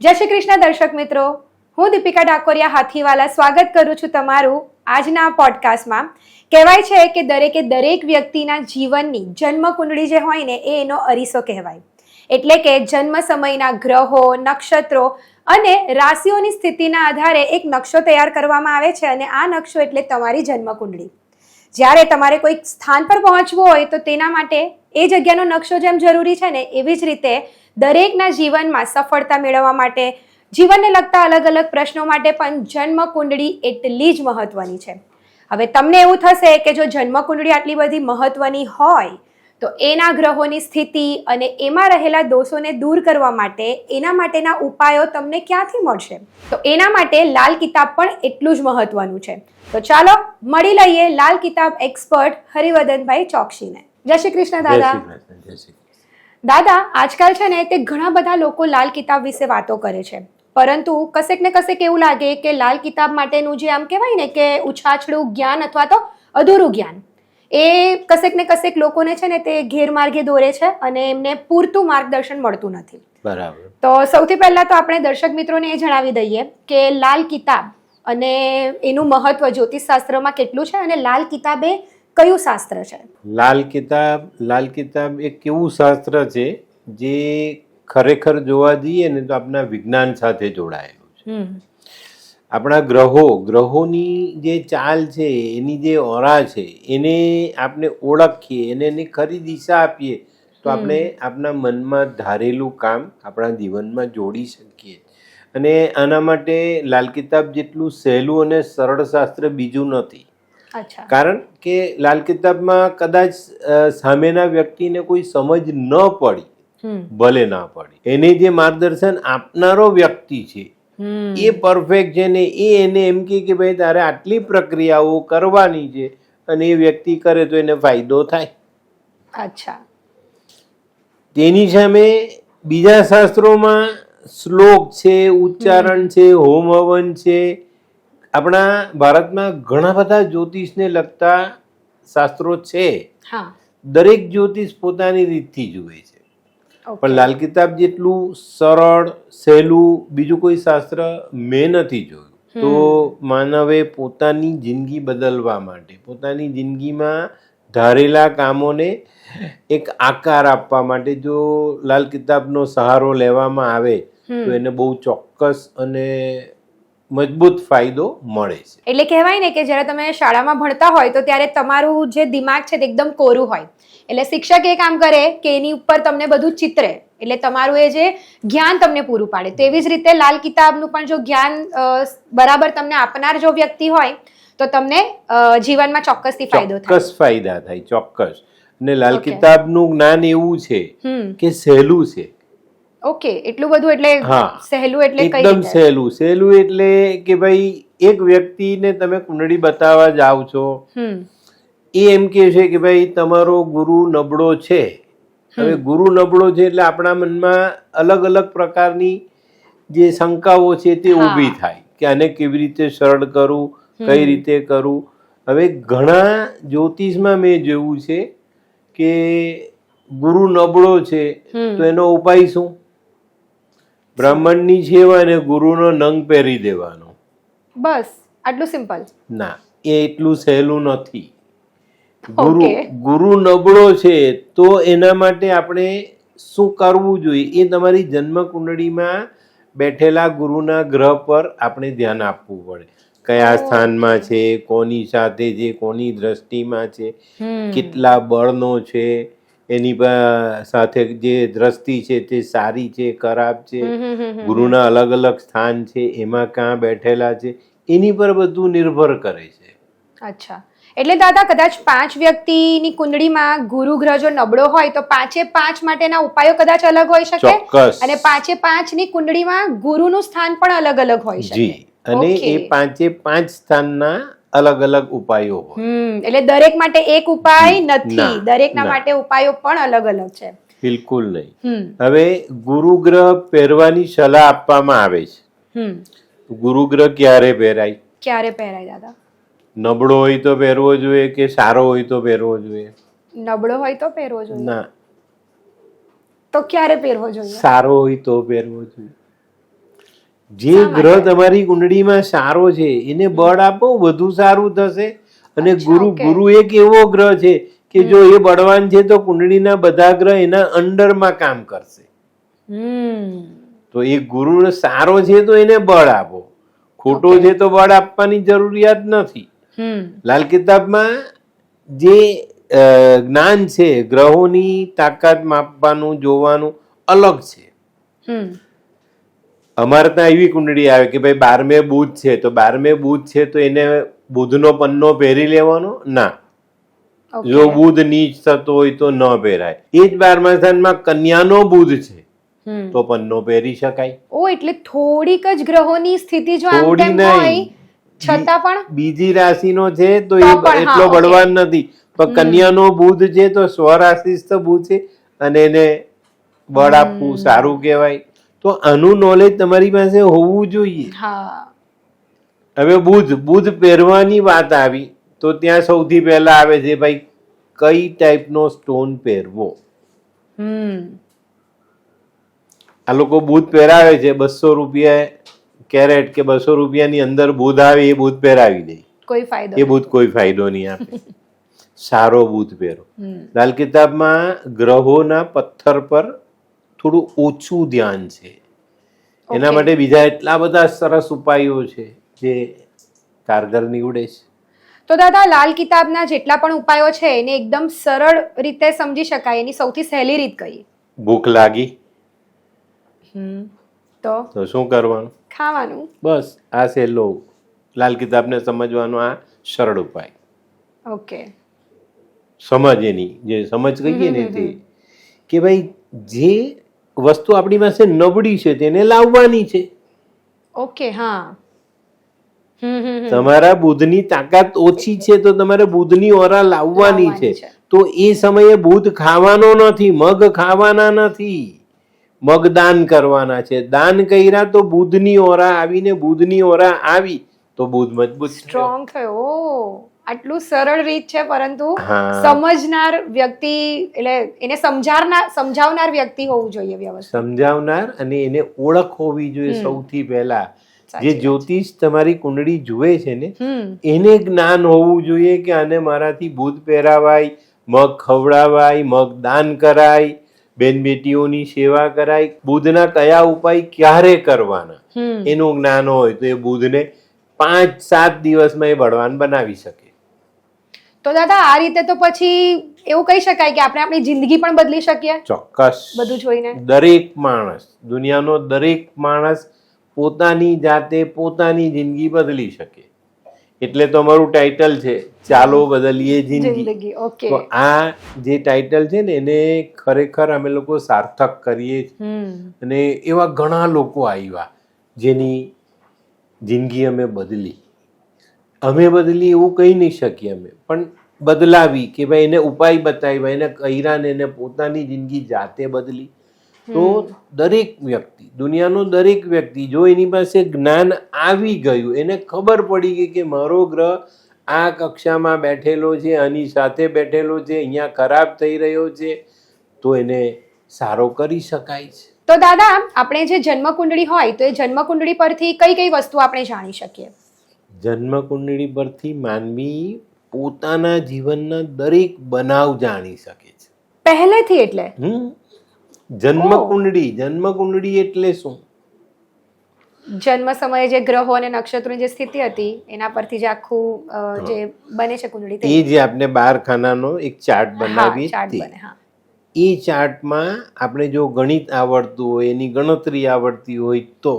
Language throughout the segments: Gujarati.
જય શ્રી કૃષ્ણ દર્શક મિત્રો, હું દીપિકા ડાકોરિયા હાથીવાલા સ્વાગત કરું છું તમારું આજના પોડકાસ્ટમાં. કહેવાય છે કે દરેક વ્યક્તિના જીવનની જન્મ કુંડળી જે હોય ને એ એનો અરીસો કહેવાય. એટલે કે જન્મ સમયના ગ્રહો, નક્ષત્રો અને રાશિઓની સ્થિતિના આધારે એક નકશો તૈયાર કરવામાં આવે છે અને આ નકશો એટલે તમારી જન્મ કુંડળી. જ્યારે તમારે કોઈ સ્થાન પર પહોંચવું હોય તો તેના માટે એ જગ્યાનો નકશો જેમ જરૂરી છે ને એવી જ રીતે દરેકના જીવનમાં સફળતા મેળવવા માટે, જીવનને લગતા અલગ અલગ પ્રશ્નો માટે પણ જન્મ કુંડળી એટલી જ મહત્વની છે. હવે તમને એવું થશે કે જો જન્મ કુંડળી આટલી બધી મહત્વની હોય તો એના ગ્રહોની સ્થિતિ અને એમાં રહેલા દોષોને દૂર કરવા માટે એના માટેના ઉપાયો તમને ક્યાંથી મળશે? તો એના માટે લાલ કિતાબ પણ એટલું જ મહત્વનું છે. તો ચાલો મળી લઈએ લાલ કિતાબ એક્સપર્ટ હરિવર્ધનભાઈ ચોકસીને. જય શ્રી કૃષ્ણ દાદા. દાદા, આજકાલ છે ને તે ઘણા બધા લોકો લાલ કિતાબ વિશે વાતો કરે છે, પરંતુ કશેક ને કશેક એવું લાગે કે લાલ કિતાબ માટેનું જે આમ કહેવાય ને કે ઉછાછડું જ્ઞાન અથવા તો અધૂરું જ્ઞાન એ કશેક ને કશેક લોકોને છે ને તે ગેરમાર્ગે દોરે છે અને એમને પૂરતું માર્ગદર્શન મળતું નથી. બરાબર. તો સૌથી પહેલા તો આપણે દર્શક મિત્રોને એ જણાવી દઈએ કે લાલ કિતાબ અને એનું મહત્વ જ્યોતિષ શાસ્ત્રમાં કેટલું છે અને લાલ કિતાબ એ કયું શાસ્ત્ર છે? લાલ કિતાબ એક એવું શાસ્ત્ર છે જે ખરેખર જોવા જઈએ ને તો આપણા વિજ્ઞાન સાથે જોડાયેલું છે. આપણા ગ્રહોની જે ચાલ છે, એની જે ઓરા છે, એને આપણે ઓળખીએ અને એની ખરી દિશા આપીએ તો આપણે આપણા મનમાં ધારેલું કામ આપણા જીવનમાં જોડી શકીએ. અને આના માટે લાલ કિતાબ જેટલું સહેલું અને સરળ શાસ્ત્ર બીજું નથી. કારણ કે લાલ કિતાબમાં કદાચ સામેના વ્યક્તિને કોઈ સમજ ન પડી, ભલે ના પડી, એને જે માર્ગદર્શન આપનારો વ્યક્તિ છે એ પરફેક્ટ છે ને એને એમ કે ભાઈ તારે આટલી પ્રક્રિયાઓ કરવાની છે અને એ વ્યક્તિ કરે તો એને ફાયદો થાય. અચ્છા. તેની સામે બીજા શાસ્ત્રોમાં શ્લોક છે, ઉચ્ચારણ છે, હોમ હવન છે. આપણા ભારતમાં ઘણા બધા જ્યોતિષને લગતા શાસ્ત્રો છે. દરેક જ્યોતિષ પોતાની રીતથી જુએ છે. પણ લાલ કિતાબ જેટલું સરળ સહેલું બીજું કોઈ શાસ્ત્ર મેં નથી જોયું. તો માનવે પોતાની જિંદગી બદલવા માટે, પોતાની જિંદગીમાં ધારેલા કામોને એક આકાર આપવા માટે જો લાલ કિતાબનો સહારો લેવામાં આવે તો એને બહુ ચોક્કસ અને મજબૂત ફાયદો મળે છે. એટલે કહેવાય ને કે જ્યારે તમે શાળામાં ભણતા હોય તો ત્યારે તમારું જે દિમાગ છે તે એકદમ કોરું હોય, એટલે શિક્ષક એ કામ કરે કે એની ઉપર તમને બધું ચિત્રે, એટલે તમારું એ જે જ્ઞાન તમને પૂરું પાડે. તેવી જ રીતે લાલ કિતાબનું પણ જો જ્ઞાન બરાબર તમને આપનાર જો વ્યક્તિ હોય તો તમને જીવનમાં ચોક્કસથી ફાયદો થાય. ચોક્કસ ફાયદા થાય, ચોક્કસ. અને લાલ કિતાબનું જ્ઞાન એવું છે કે સહેલું છે. ઓકે, એટલું બધું એટલે સહેલું એટલે કઈ એકદમ સહેલું એટલે કે ભાઈ એક વ્યક્તિને તમે કુંડળી બતાવવા જાવ છો, એ એમ કે છે કે ભાઈ તમારો ગુરુ નબળો છે. હવે ગુરુ નબળો છે એટલે આપણા મનમાં અલગ અલગ પ્રકારની જે શંકાઓ છે તે ઊભી થાય કે આને કેવી રીતે સરળ કરું, કઈ રીતે કરું. હવે ઘણા જ્યોતિષમાં મેં જોયું છે કે ગુરુ નબળો છે તો એનો ઉપાય શું? બ્રાહ્મણની સેવા અને ગુરુનો નંગ પહેરી દેવાનો. બસ આટલું સિમ્પલ? ના, એ એટલું સહેલું નથી. ગુરુ નબળો છે તો એના માટે આપણે શું કરવું જોઈએ એ તમારી જન્મ કુંડળીમાં બેઠેલા ગુરુના ગ્રહ પર આપણે ધ્યાન આપવું પડે. કયા સ્થાનમાં છે, કોની સાથે છે, કોની દ્રષ્ટિમાં છે, કેટલા બળનો છે, એની સાથે જે દ્રષ્ટિ છે તે સારી છે, ખરાબ છે, ગુરુના અલગ અલગ સ્થાન છે, એમાં ક્યાં બેઠેલા છે, એની પર બધું નિર્ભર કરે છે. અચ્છા. એટલે દાદા કદાચ 5 વ્યક્તિની કુંડળીમાં ગુરુ ગ્રહ જો નબળો હોય તો 5 માટેના ઉપાયો કદાચ અલગ હોઈ શકે. ચોક્કસ. અને 5 ની કુંડળીમાં ગુરુનું સ્થાન પણ અલગ અલગ હોઈ શકે. જી. અને એ 5 સ્થાનના અલગ અલગ ઉપાયો હોય. એટલે દરેક માટે એક ઉપાય નથી, દરેકના માટે ઉપાયો પણ અલગ અલગ છે. બિલકુલ નહીં. હવે ગુરુ ગ્રહ પહેરવાની સલાહ આપવામાં આવે છે. ગુરુ ગ્રહ ક્યારે પહેરાય દાદા? નબળો હોય તો પહેરવો જોઈએ કે સારો હોય તો પહેરવો જોઈએ? નબળો હોય તો પહેરવો જોઈએ. ના. તો ક્યારે પહેરવો જોઈએ? સારો હોય તો પહેરવો જોઈએ. જે ગ્રહ તમારી કુંડળીમાં સારો છે એને બળ આપો, વધુ સારું થશે. અને ગુરુ એક એવો ગ્રહ છે કે જો એ બળવાન છે તો કુંડળીના બધા ગ્રહ એના અંડરમાં કામ કરશે. તો એ ગુરુ સારો છે તો એને બળ આપો, ખોટો છે તો બળ આપવાની જરૂરિયાત નથી. લાલ કિતાબમાં જે જ્ઞાન છે, ગ્રહોની તાકાત માપવાનું જોવાનું અલગ છે. અમારે ત્યાં એવી કુંડળી આવે કે ભાઈ 12મે બુધ છે તો 12મે બુધ છે તો એને બુધનો પન્નો પહેરી લેવાનો ના. જો બુધ નીચ થતો હોય તો ન પહેરાય. એ જ 12મા સ્થાનમાં કન્યાનો બુધ છે તો પન્નો પહેરી શકાય. ઓ એટલે થોડીક જ ગ્રહોની સ્થિતિ જો આમ તેમ હોય છતાં પણ બીજી રાશિનો છે તો એ એટલો બળવાન નથી. પણ કન્યાનો બુધ છે તો સ્વરાશિસ્થ બુધ છે અને એને બળ આપવું સારું કહેવાય. તો આનું નોલેજ તમારી પાસે હોવું જોઈએ. હવે બુધ પહેરવાની વાત આવી તો ત્યાં સૌથી પહેલા આવે છે ભાઈ કઈ ટાઈપનો સ્ટોન પહેરવો. આ લોકો બુધ પહેરાવે છે, 200 રૂપિયા કેરેટ કે 200 રૂપિયાની અંદર બુધ આવે એ બુધ પહેરાવી દે. એ બુધ કોઈ ફાયદો નહીં આપે. સારો બુધ પહેરો. લાલ કિતાબમાં ગ્રહોના પથ્થર પર થોડું ઓછું ધ્યાન છે. એના માટે બીજા એટલા બધા સરસ ઉપાયો છે જે કારગર નીવડે છે. તો દાદા લાલ કિતાબના જેટલા પણ ઉપાયો છે એને એકદમ સરળ રીતે સમજી શકાય એની સૌથી સહેલી રીત કઈ? ભૂખ લાગી તો શું કરવાનું? ખાવાનું. બસ આ સહેલો લાલ કિતાબને સમજવાનો આ સરળ ઉપાય. સમજ એની જે સમજ કહીએ ને તે કે ભાઈ જે વસ્તુ આપણી પાસે નબળી છે તેને લાવવાની છે. તમારા બુધની તાકાત ઓછી છે તો તમારે બુધની ઓરા લાવવાની છે. તો એ સમયે બુધ ખાવાનો નથી, મગ ખાવાના નથી, મગ દાન કરવાના છે. દાન કર્યા તો બુધની ઓરા આવીને બુધની ઓરા આવી તો બુધ મજબૂત સ્ટ્રોંગ થયો. આટલું સરળ રીત છે પરંતુ સમજનાર વ્યક્તિ એટલે એને સમજાવનાર વ્યક્તિ હોવું જોઈએ. વ્યવસ્થિત સમજાવનાર અને એને ઓળખ હોવી જોઈએ. સૌથી પહેલા જે જ્યોતિષ તમારી કુંડળી જુએ છે ને એને જ્ઞાન હોવું જોઈએ કે આને મારાથી બુધ પહેરાવાય, મગ ખવડાવાય, મગ દાન કરાય, બેન બેટીઓની સેવા કરાય, બુધના કયા ઉપાય ક્યારે કરવાના એનું જ્ઞાન હોય તો એ બુધને 5-7 દિવસમાં એ બળવાન બનાવી શકે. તો દાદા આ રીતે તો પછી એવું કહી શકાય કે આપણે આપણી જિંદગી પણ બદલી શકીએ. ચોક્કસ. બધું જોઈને દરેક માણસ, દુનિયાનો દરેક માણસ પોતાની જાતે પોતાની જિંદગી બદલી શકે. એટલે તો અમારું ટાઇટલ છે ચાલો બદલીએ જિંદગી. તો આ જે ટાઇટલ છે ને એને ખરેખર અમે લોકો સાર્થક કરીએ અને એવા ઘણા લોકો આવ્યા જેની જિંદગી અમે બદલી એવું કહી નહીં શકીએ અમે, પણ બદલાવી કે ભાઈ એને ઉપાય બતાવ્યા, એને કર્યા ને એને પોતાની જિંદગી જાતે બદલી. તો દરેક વ્યક્તિ, દુનિયાનો દરેક વ્યક્તિ જો એની પાસે જ્ઞાન આવી ગયું, એને ખબર પડી ગઈ કે મારો ગ્રહ આ કક્ષામાં બેઠેલો છે, આની સાથે બેઠેલો છે, અહીંયા ખરાબ થઈ રહ્યો છે, તો એને સારો કરી શકાય છે. તો દાદા આપણે જે જન્મ કુંડળી હોય તો એ જન્મ કુંડળી પરથી કઈ કઈ વસ્તુ આપણે જાણી શકીએ? જન્મ કુંડળી પરથી માનવી પોતાના જીવનના દરેક બનાવ જાણી શકે છે પહેલેથી. એટલે જન્મ કુંડળી એટલે શું? જન્મ સમયે જે ગ્રહો અને નક્ષત્રોની જે સ્થિતિ હતી એના પરથી જે આખું જે બને છે કુંડળી, એ જે આપણે 12 ખાનાનો એક ચાર્ટ બનાવી એ ચાર્ટમાં આપણે જો ગણિત આવડતું હોય, એની ગણતરી આવડતી હોય તો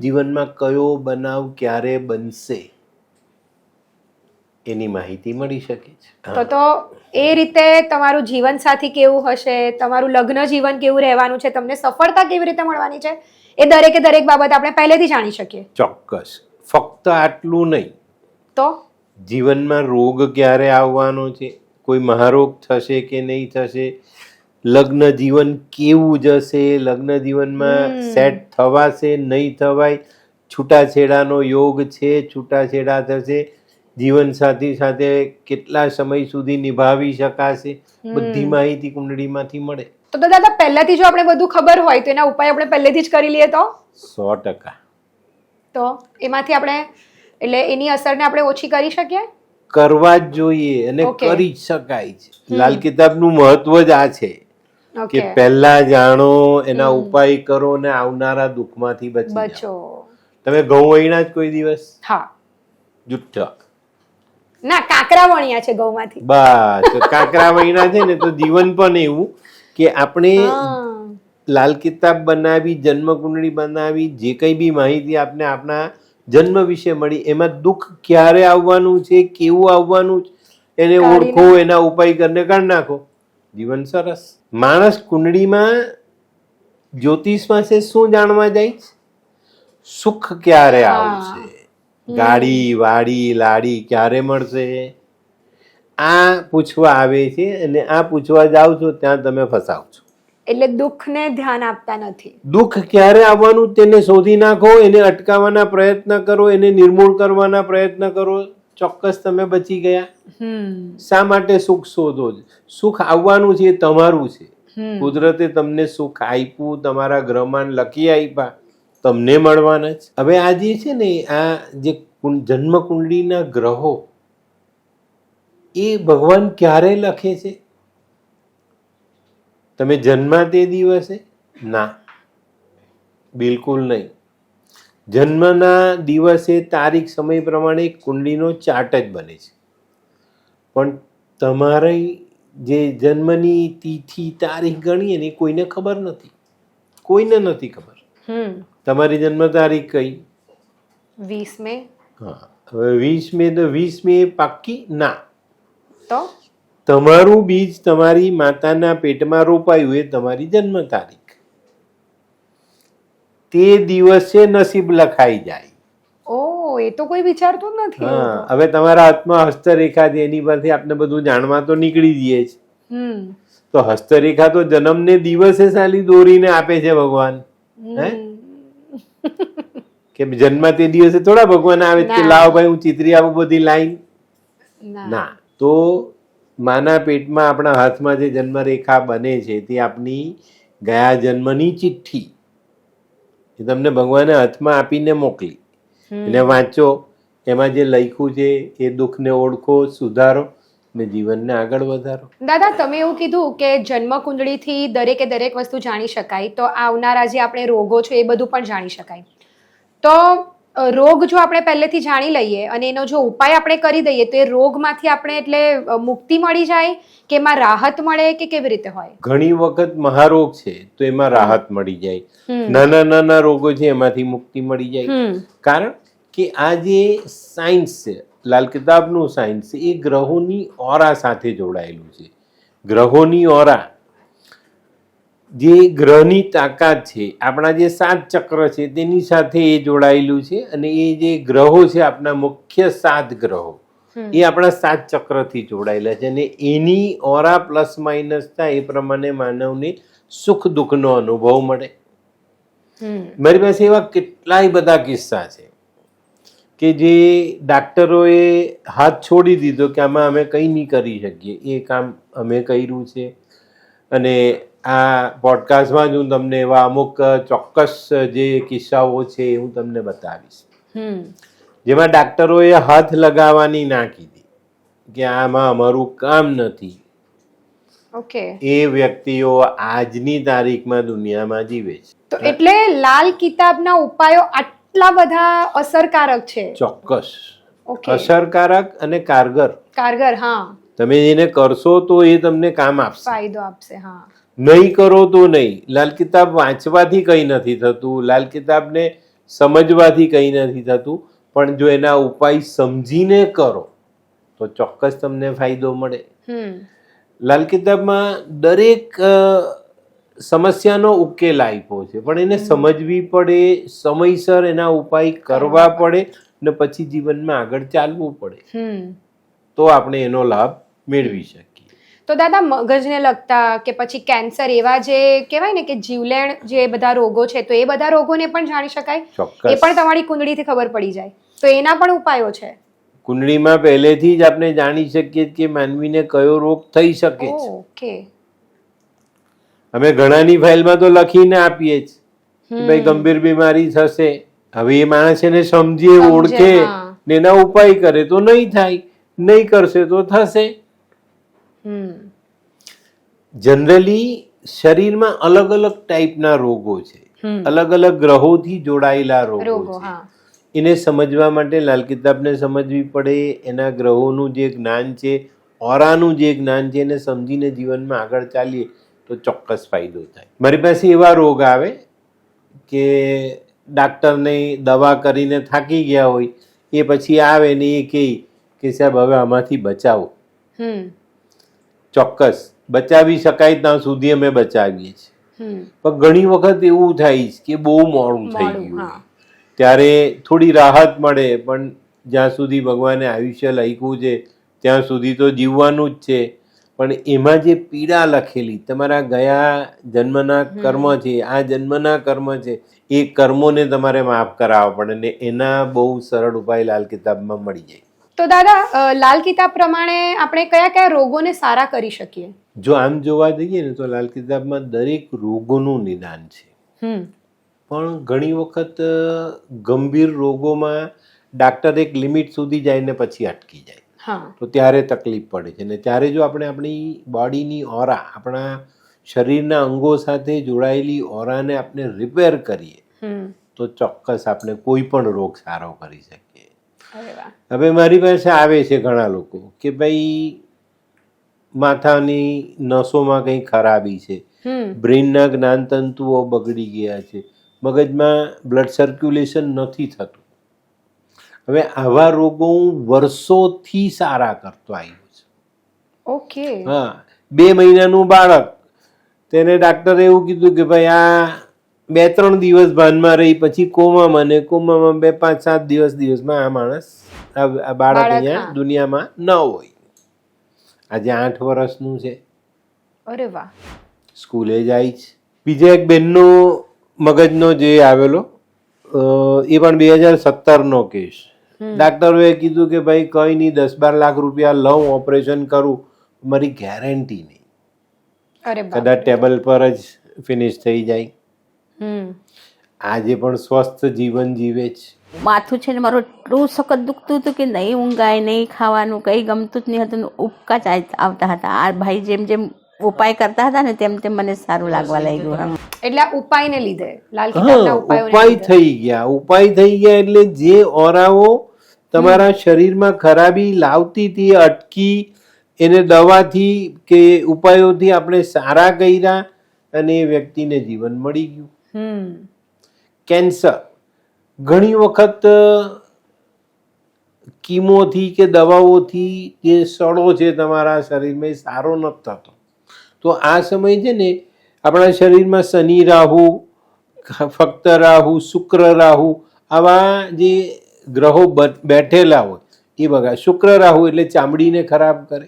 જીવનમાં કયો બનાવ ક્યારે બનશે એની માહિતી મળી શકે છે. તો એ રીતે તમારું જીવન સાથી કેવું હશે, તમારું લગ્ન જીવન કેવું રહેવાનું છે, તમને સફળતા કેવી રીતે મળવાની છે, એ દરેકે દરેક બાબત આપણે પહેલેથી જાણી શકીએ. ચોક્કસ. ફક્ત આટલું નહીં, તો જીવનમાં રોગ ક્યારે આવવાનો છે, કોઈ મહારોગ થશે કે નહીં થશે, લગ્ન જીવન કેવું જશે, લગ્ન જીવનમાં સેટ થવાશે નહીં થવાય, છૂટાછેડાનો યોગ છે, છૂટાછેડા થશે, જીવન સાથી સાથે કેટલા સમય સુધી નિભાવી શકાશે, બધી માહિતી કુંડળીમાંથી મળે. તો દાદા પહેલાથી જો આપણે બધું ખબર હોય તો એના ઉપાય આપણે પહેલેથી જ કરી લઈએ તો 100%. તો એમાંથી આપણે એટલે એની અસરને આપણે ઓછી કરી શકીએ? કરવા જ જોઈએ અને Okay. કરી જ શકાય છે. લાલ કિતાબનું મહત્વ જ આ છે કે ઓકે, પહેલા જાણો, એના ઉપાય કરો ને આવનારા દુઃખમાંથી બચી જાઓ. બચો. તમે ઘઉં વહીણા જ કોઈ દિવસ? હા, જુઠ્ઠા. ના કાકરા વણ્યા છે ઘઉંમાંથી. બસ તો કાકરા વહીણા છે ને, તો જીવન પણ એવું કે આપણે હા. લાલ કિતાબ બનાવી, જન્મ કુંડળી બનાવી, જે કંઈ બી માહિતી આપને આપણા જન્મ વિશે મળી, એમાં દુઃખ ક્યારે આવવાનું છે, કેવું આવવાનું છે, એને કાઢી ઓળખો, એના ઉપાય કરીને કાઢી નાખો, જીવન સરસ. માણસ કુંડળીમાં જ્યોતિષમાં છે શું જાણવા જાય છે? સુખ ક્યારે આવશે, ગાડી વાડી લાડી ક્યારે મળશે, આ પૂછવા આવે છે. અને આ પૂછવા જાવ છો ત્યાં તમે ફસાવ છો. એટલે દુઃખને ધ્યાન આપતા નથી. દુઃખ ક્યારે આવવાનું તેને શોધી નાખો, એને અટકાવવાના પ્રયત્ન કરો, એને નિર્મૂળ કરવાના પ્રયત્ન કરો, ચોક્કસ તમે બચી ગયા. શા માટે સુખ શોધો છો? સુખ આવવાનું છે, એ તમારું છે. કુદરતે તમને સુખ આપ્યું, તમારા ગ્રહમાન લખી આપ્યા, તમને મળવાના જ. હવે આ જે છે ને, આ જે જન્મ કુંડળીના ગ્રહો એ ભગવાન ક્યારે લખે છે? તમે જન્મા તે દિવસે? ના, બિલકુલ નહીં. જન્મના દિવસે તારીખ સમય પ્રમાણે કુંડળીનો ચાર્ટ જ બને છે, પણ તમારી જે જન્મની તિથિ તારીખ ગણીએ ને, એ કોઈને ખબર નથી. કોઈને નથી ખબર. તમારી જન્મ તારીખ કઈ? 20 મે. હા, હવે 20 મે તો 20 મે પાક્કી ના. તો તમારું બીજ તમારી માતાના પેટમાં રોપાયું, એ તમારી જન્મ તારીખ. તે દિવસે નસીબ લખાઈ જાય. ઓ, એ તો કોઈ વિચારતું જ નથી. હા, હવે તમારા હાથમાં હસ્તરેખા છે, એની પરથી આપણે બધું જાણવા તો નીકળી જઈએ છે. તો હસ્તરેખા તો જન્મને દિવસે સાલી દોરીને આપે છે ભગવાન. હે કે જન્મ તે દિવસે થોડા ભગવાન આવે કે લાવ ભાઈ હું ચિત્રી આપું બધી લાઈન? ના. તો માના પેટમાં આપણા હાથમાં જે જન્મરેખા બને છે, તે આપની ગયા જન્મની ચિઠ્ઠી એ તમને ભગવાને હાથમાં આપીને મોકલી. એને વાંચો, એમાં જે લખ્યું છે એ દુઃખને ઓળખો, સુધારો ને જીવનને આગળ વધારો. દાદા, તમે એવું કીધું કે જન્મ કુંડળીથી દરેકે દરેક વસ્તુ જાણી શકાય, તો આવનારા જે આપણે રોગો છે એ બધું પણ જાણી શકાય. તો રોગ જો આપણે પહેલેથી જાણી લઈએ અને એનો જો ઉપાય આપણે કરી દઈએ, તો એ રોગમાંથી આપણે એટલે મુક્તિ મળી જાય કે એમાં રાહત મળે કે કેવી રીતે હોય? ઘણી વખત મહારોગ છે તો એમાં રાહત મળી જાય, નાના નાના રોગો છે એમાંથી મુક્તિ મળી જાય. કારણ કે આ જે સાયન્સ છે, લાલ કિતાબનું સાયન્સ, એ ગ્રહોની ઓરા સાથે જોડાયેલું છે. ગ્રહોની ઓરા, જે ગ્રહની તાકાત છે, આપણા જે 7 ચક્ર છે તેની સાથે એ જોડાયેલું છે. અને એ જે ગ્રહો છે, આપણા મુખ્ય 7 ગ્રહો, એ આપણા 7 ચક્રથી જોડાયેલા છે. અને એની ઓરા પ્લસ માઇનસ થાય એ પ્રમાણે માનવને સુખ દુઃખનો અનુભવ મળે. મારી પાસે એવા કેટલાય બધા કિસ્સા છે કે જે ડાક્ટરોએ હાથ છોડી દીધો કે આમાં અમે કંઈ નહીં કરી શકીએ, એ કામ અમે કર્યું છે. અને આ પોડકાસ્ટમાં જ હું તમને એવા અમુક ચોક્કસ જે કિસ્સાઓ છે એ હું તમને બતાવીશ, જેમાં ડાક્ટરોએ હાથ લગાવવાની ના કીધી કે આમાં અમારું કામ નથી. ઓકે. એ વ્યક્તિઓ આજની તારીખમાં દુનિયામાં જીવે છે. તો એટલે લાલ કિતાબના ઉપાયો આટલા બધા અસરકારક છે? ચોક્કસ ઓકે. અસરકારક અને કારગર. કારગર, હા. તમે એને કરશો તો એ તમને કામ આપશે, ફાયદો આપશે. હા. નહીં કરો તો નહીં. લાલ કિતાબ વાંચવાથી કંઈ નથી થતું, લાલ કિતાબને સમજવાથી કંઈ નથી થતું, પણ જો એના ઉપાય સમજીને કરો તો ચોક્કસ તમને ફાયદો મળે. લાલ કિતાબમાં દરેક સમસ્યાનો ઉકેલ આપ્યો છે, પણ એને સમજવી પડે, સમયસર એના ઉપાય કરવા પડે ને પછી જીવનમાં આગળ ચાલવું પડે, તો આપણે એનો લાભ મેળવી શકીએ. તો દાદા, મગજને લગતા કે પછી કેન્સર, એવા જે કહેવાય ને કે જીવલેણ જે બધા રોગો છે, તો એ બધા રોગોને પણ જાણી શકાય? ચોક્કસ. એ પણ તમારી કુંડળીથી ખબર પડી જાય, તો એના પણ ઉપાયો છે? કુંડળીમાં પહેલેથી જ આપણે જાણી શકીએ કે માનવીને કયો રોગ થઈ શકે છે. ઓકે. અમે ઘણાની ફાઇલમાં તો લખીને આપીએ જ કે ભાઈ ગંભીર બીમારી થશે હવે એ માણસ એને સમજે, ઓળખે ને એના ઉપાય કરે તો નહીં થાય, નહીં કરશે તો થશે. જનરલી શરીરમાં અલગ અલગ ટાઈપના રોગો છે, અલગ અલગ ગ્રહોથી જોડાયેલા રોગો છે. એને સમજવા માટે લાલ કિતાબને સમજવી પડે. એના ગ્રહોનું જે જ્ઞાન છે, ઓરાનું જે જ્ઞાન છે, એને સમજીને જીવનમાં આગળ ચાલીએ તો ચોક્કસ ફાયદો થાય. મારી પાસે એવા રોગ આવે કે ડાક્ટરને દવા કરીને થાકી ગયા હોય, એ પછી આવે ને એ કહે કે સાહેબ હવે આમાંથી બચાવો. ચોક્કસ બચાવી શકાય ત્યાં સુધી અમે બચાવીએ છીએ. પણ ઘણી વખત એવું થાય કે બહુ મોડું થઈ ગયું, ત્યારે થોડી રાહત મળે. પણ જ્યાં સુધી ભગવાને આયુષ્ય લખ્યું છે ત્યાં સુધી તો જીવવાનું જ છે. પણ એમાં જે પીડા લખેલી તમારા ગયા જન્મના કર્મ છે, આ જન્મના કર્મ છે, એ કર્મોને તમારે માફ કરાવવા પડે ને એના બહુ સરળ ઉપાય લાલ કિતાબમાં મળી જાય. તો દાદા, લાલ કિતાબ પ્રમાણે આપણે કયા કયા રોગોને સારા કરી શકીએ? જો આમ જોવા જઈએ ને તો લાલ કિતાબમાં દરેક રોગોનું નિદાન છે. પણ ઘણી વખત ગંભીર રોગોમાં ડાક્ટર એક લિમિટ સુધી જાય ને પછી અટકી જાય, તો ત્યારે તકલીફ પડે છે. ને ત્યારે જો આપણે આપણી બોડીની ઓરા, આપણા શરીરના અંગો સાથે જોડાયેલી ઓરાને આપણે રિપેર કરીએ તો ચોક્કસ આપણે કોઈ પણ રોગ સારો કરી શકીએ. હવે મારી પાસે આવે છે ઘણા લોકો કે ભાઈ માથાની નસોમાં કંઈ ખરાબી છે, બ્રેઇનના જ્ઞાનતંતુઓ બગડી ગયા છે, મગજમાં બ્લડ સર્ક્યુલેશન નથી થતું. હવે આવા રોગો હું વર્ષોથી સારા કરતો આવ્યો છું. ઓકે. હા, 2 મહિનાનું બાળક, તેને ડાક્ટરે એવું કીધું કે ભાઈ આ 2-3 દિવસ ભાનમાં રહી પછી કોમામાં, ને કોમામાં 2-5-7 દિવસમાં આ માણસ, આ બાળક અહીંયા દુનિયામાં ન હોય. આજે 8 વર્ષનું છે. અરે વાહ. સ્કૂલે જાય છે. બીજા એક બેનનો મગજનો જે આવેલો, એ પણ 2017નો કેસ. ડાક્ટરોએ કીધું કે ભાઈ કંઈ નહીં, 10-12 લાખ રૂપિયા લઉં, ઓપરેશન કરું, મારી ગેરંટી નહીં. કદાચ ટેબલ પર જ ફિનિશ થઈ જાય. આજે પણ સ્વસ્થ જીવન જીવે છે. માથું છે ને મારું એટલું સખત દુખતું હતું કે નહીં ઊંઘાય, નહીં ખાવાનું, કંઈ ગમતું જ નહીં હતું. ઉપકા જ આવતા હતા. આ ભાઈ જેમ જેમ ઉપાય કરતા હતા ને તેમ તેમ મને સારું લાગવા લાગ્યું. એટલે ઉપાયને લીધે લાલ કિતાબના ઉપાય થઈ ગયા. ઉપાય થઈ ગયા એટલે જે ઓરાઓ તમારા શરીરમાં ખરાબી લાવતી હતી, અટકી, એને દવાથી કે ઉપાયોથી આપણે સારા કર્યા અને એ વ્યક્તિને જીવન મળી ગયું. કેન્સર ઘણી વખત કીમોથી કે દવાઓથી જે સડો છે તમારા શરીરમાં એ સારો નથી થતો. તો આ સમય છે ને આપણા શરીરમાં શનિ રાહુ, ફક્ત રાહુ, શુક્ર રાહુ, આવા જે ગ્રહો બેઠેલા હોય એ બગા. શુક્ર રાહુ એટલે ચામડીને ખરાબ કરે,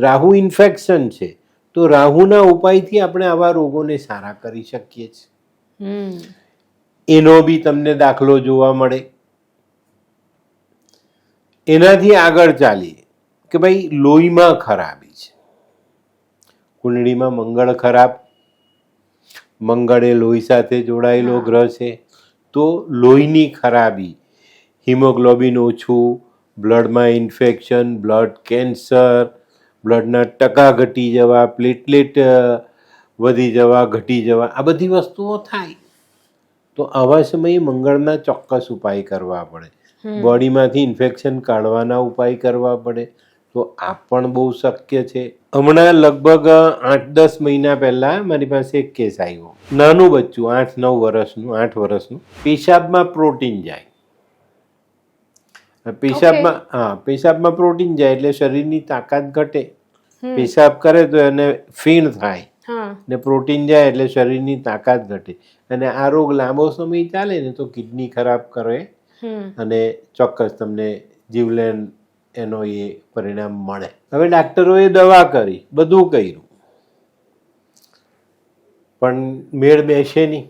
રાહુ ઇન્ફેક્શન છે. તો રાહુના ઉપાયથી આપણે આવા રોગોને સારા કરી શકીએ છીએ. એનો બી તમને દાખલો જોવા મળે. એનાથી આગળ ચાલીએ કે ભાઈ લોહીમાં ખરાબી છે, કુંડળીમાં મંગળ ખરાબ, મંગળ એ લોહી સાથે જોડાયેલો ગ્રહ છે. તો લોહીની ખરાબી, હિમોગ્લોબિન ઓછું, બ્લડમાં ઇન્ફેક્શન, બ્લડ કેન્સર, બ્લડના ટકા ઘટી જવા, પ્લેટલેટ વધી જવા, ઘટી જવા, આ બધી વસ્તુઓ થાય. તો આવા સમયે મંગળના ચોક્કસ ઉપાય કરવા પડે. બોડીમાંથી ઇન્ફેક્શન કાઢવાના ઉપાય કરવા પડે. તો આ પણ બહુ શક્ય છે. હમણાં લગભગ 8-10 મહિના પહેલાં મારી પાસે એક કેસ આવ્યો. નાનું બચ્ચું 8 વર્ષનું, પેશાબમાં પ્રોટીન જાય. પેશાબમાં પ્રોટીન જાય એટલે શરીરની તાકાત ઘટે. પેશાબ કરે તો એને ફીણ થાય, ને પ્રોટીન જાય એટલે શરીરની તાકાત ઘટે. અને આ રોગ લાંબો સમય ચાલે ને તો કિડની ખરાબ કરે અને ચોક્કસ તમને જીવલેણ એનો એ પરિણામ મળે. હવે ડાક્ટરોએ દવા કરી, બધું કર્યું, પણ મેળ બેસે નહીં.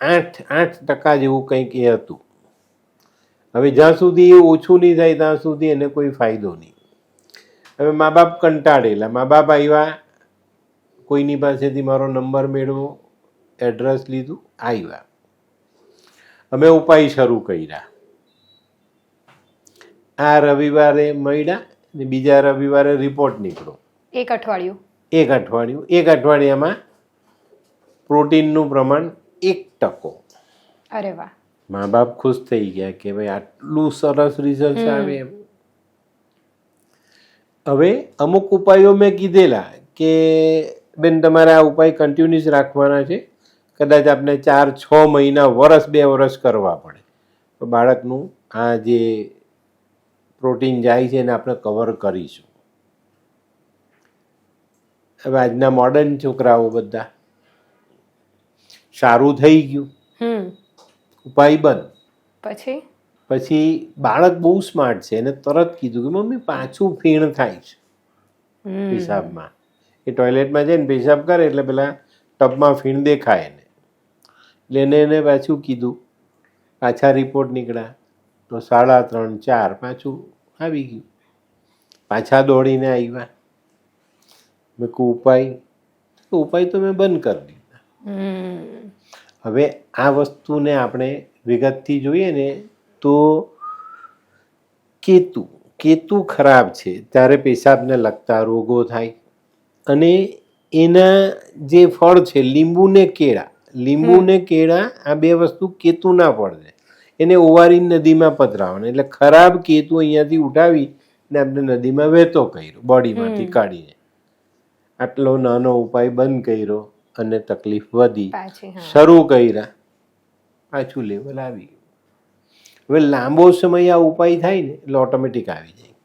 8% જેવું કંઈક એ હતું. હવે જ્યાં સુધી એ ઓછું નહીં થાય ત્યાં સુધી એને કોઈ ફાયદો નહીં. હવે મા બાપ કંટાળેલા. મા બાપ આવ્યા, કોઈની પાસેથી મારો નંબર મેળવો, એડ્રેસ લીધું, આવ્યા. અમે ઉપાય શરૂ કર્યા. આ રવિવારે મળ્યા ને બીજા રવિવારે રિપોર્ટ નીકળ્યો. એક અઠવાડિયું. એક અઠવાડિયામાં પ્રોટીનનું પ્રમાણ 1%. અરે વાહ. મા બાપ ખુશ થઈ ગયા કે ભાઈ આટલું સરસ રિઝલ્ટ આવે એમ. હવે અમુક ઉપાયો મેં કીધેલા કે બેન તમારે આ ઉપાય કન્ટિન્યુઅસ રાખવાના છે. કદાચ આપણે 4-6 મહિના, વર્ષ 2 વર્ષ કરવા પડે તો બાળકનું આ જે પ્રોટીન જાય છે એને આપણે કવર કરીશું. હવે આજના મોડર્ન છોકરાઓ બધા સારું થઈ ગયું, ઉપાય બંધ. પછી બાળક બહુ સ્માર્ટ છે, એને તરત કીધું કે મમ્મી પાછું ફીણ થાય છે પેશાબમાં. એ ટોયલેટમાં જઈને પેશાબ કરે એટલે પેલા ટબમાં ફીણ દેખાય એને, એટલે એને પાછું કીધું. પાછા રિપોર્ટ નીકળ્યા તો 3.5-4 પાછું આવી ગયું. પાછા દોડીને આવ્યા. મેં કહું ઉપાય તો મેં બંધ કરી દીધા. હવે આ વસ્તુને આપણે વિગતથી જોઈએ ને તો કેતુ ખરાબ છે ત્યારે પેશાબને લગતા રોગો થાય. અને એના જે ફળ છે લીંબુ ને કેળા, આ 2 વસ્તુ કેતુના ફળ છે. એને ઓવારીને નદીમાં પધરાવવાના. એટલે ખરાબ કેતુ અહીંયાથી ઉઠાવી ને આપણે નદીમાં વહેતો કર્યો, બોડીમાંથી કાઢીને. આટલો નાનો ઉપાય બંધ કર્યો અને તકલીફ વધી. શરૂ કર્યા, પાછું લેવલ આવી ગયું. હવે લાંબો સમય આ ઉપાય થાય ને એટલે ઓટોમેટિક આવી જાય.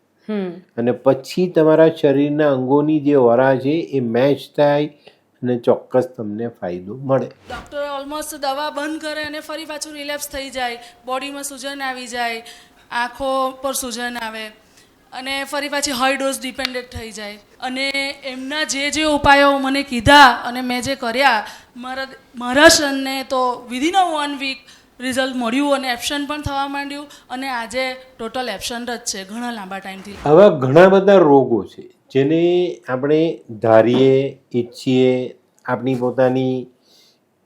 અને પછી તમારા શરીરના અંગોની જે ઓરા છે એ મેચ થાય અને ચોક્કસ તમને ફાયદો મળે. ડૉક્ટર ઓલમોસ્ટ દવા બંધ કરે અને ફરી પાછું રિલેપ્સ થઈ જાય, બોડીમાં સૂજન આવી જાય, આંખો પર સૂજન આવે અને ફરી પાછી હાઈ ડોઝ ડિપેન્ડન્ટ થઈ જાય. અને એમના જે ઉપાયો મને કીધા અને મેં જે કર્યા, મારા સનને તો વિધિન 1 વીક રિઝલ્ટ મળ્યું અને એબ્સન્ટ પણ થવા માંડ્યું. અને આજે ટોટલ એબ્સન્ટ જ છે ઘણા લાંબા ટાઈમથી. આવા ઘણા બધા રોગો છે જેને આપણે ધારીએ, ઈચ્છીએ, આપણી પોતાની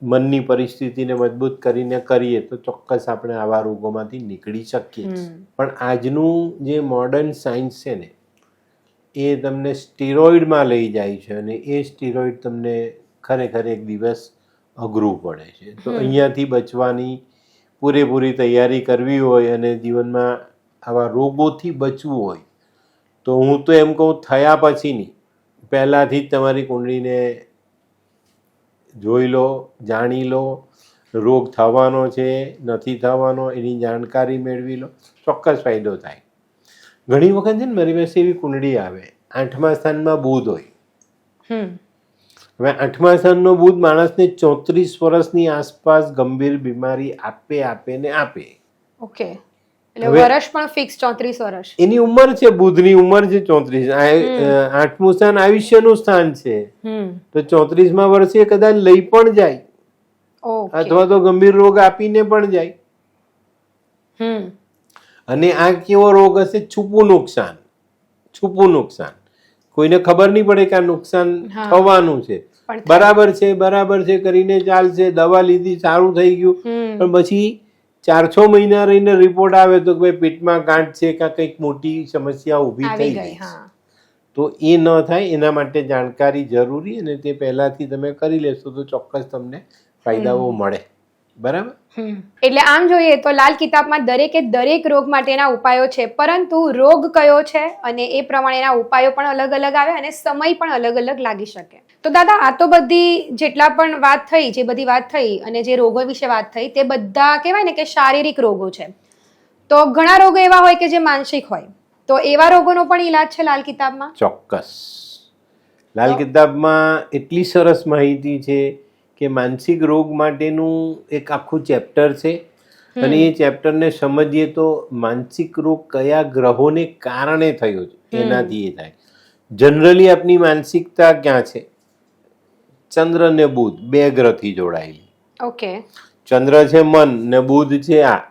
મનની પરિસ્થિતિને મજબૂત કરીને કરીએ તો ચોક્કસ આપણે આવા રોગોમાંથી નીકળી શકીએ. પણ આજનું જે મોડર્ન સાયન્સ છે ને એ તમને સ્ટીરોઇડમાં લઈ જાય છે અને એ સ્ટીરોઇડ તમને ખરેખર એક દિવસ અઘરું પડે છે. તો અહીંયાથી બચવાની પૂરેપૂરી તૈયારી કરવી હોય અને જીવનમાં આવા રોગોથી બચવું હોય તો હું તો એમ કહું થયા પછીની પહેલાંથી જ તમારી કુંડળીને જોઈ લો, જાણી લો. રોગ થવાનો છે નથી થવાનો એની જાણકારી મેળવી લો, ચોક્કસ ફાયદો થાય. ઘણી વખત છે ને મારી પાસે એવી કુંડળી આવે 8મા સ્થાનમાં બુધ હોય. હવે 8મા સ્થાનનો બુધ માણસને 34 વર્ષની આસપાસ ગંભીર બીમારી આપે. ઓકે, એટલે વર્ષ પણ ફિક્સ 34 વર્ષ એની ઉંમર છે, બુધની ઉંમર છે 34. 8મું સ્થાન આયુષ્યનું સ્થાન છે તો 34મા વર્ષે કદાચ લઈ પણ જાય અથવા તો ગંભીર રોગ આપીને પણ જાય. અને આ કેવો રોગ હશે? છુપું નુકસાન. કોઈને ખબર નહીં પડે કે આ નુકસાન થવાનું છે. બરાબર છે કરીને ચાલશે, દવા લીધી, સારું થઈ ગયું, પણ પછી 4-6 મહિના રહીને રિપોર્ટ આવે તો ભાઈ પેટમાં ગાંઠ છે કે કંઈક મોટી સમસ્યા ઊભી થઈ ગઈ. તો એ ન થાય એના માટે જાણકારી જરૂરી, અને તે પહેલાથી તમે કરી લેશો તો ચોક્કસ તમને ફાયદાઓ મળે. બરાબર? એટલે આમ જોઈએ તો લાલ કિતાબમાં દરેક રોગ માટેના ઉપાયો છે, પરંતુ રોગ કયો છે અને એ પ્રમાણેના ઉપાયો પણ અલગ અલગ આવે અને સમય પણ અલગ અલગ લાગી શકે. તો દાદા, આ તો બધી જેટલા પણ વાત થઈ અને જે રોગો વિશે વાત થઈ તે બધા કહેવાય ને કે શારીરિક રોગો છે. તો ઘણા રોગો એવા હોય કે જે માનસિક હોય, તો એવા રોગોનો પણ ઈલાજ છે લાલ કિતાબમાં? ચોક્કસ. લાલ કિતાબમાં એટલી સરસ માહિતી છે કે માનસિક રોગ માટેનું એક આખું ચેપ્ટર છે. અને એ ચેપ્ટરને સમજીએ તો માનસિક રોગ કયા ગ્રહોને કારણે થયો છે એનાથી એ થાય. જનરલી આપની માનસિકતા ક્યાં છે? ચંદ્ર ને બુધ 2 ગ્રહથી જોડાયેલી. ઓકે. ચંદ્ર છે મન ને બુધ છે આ.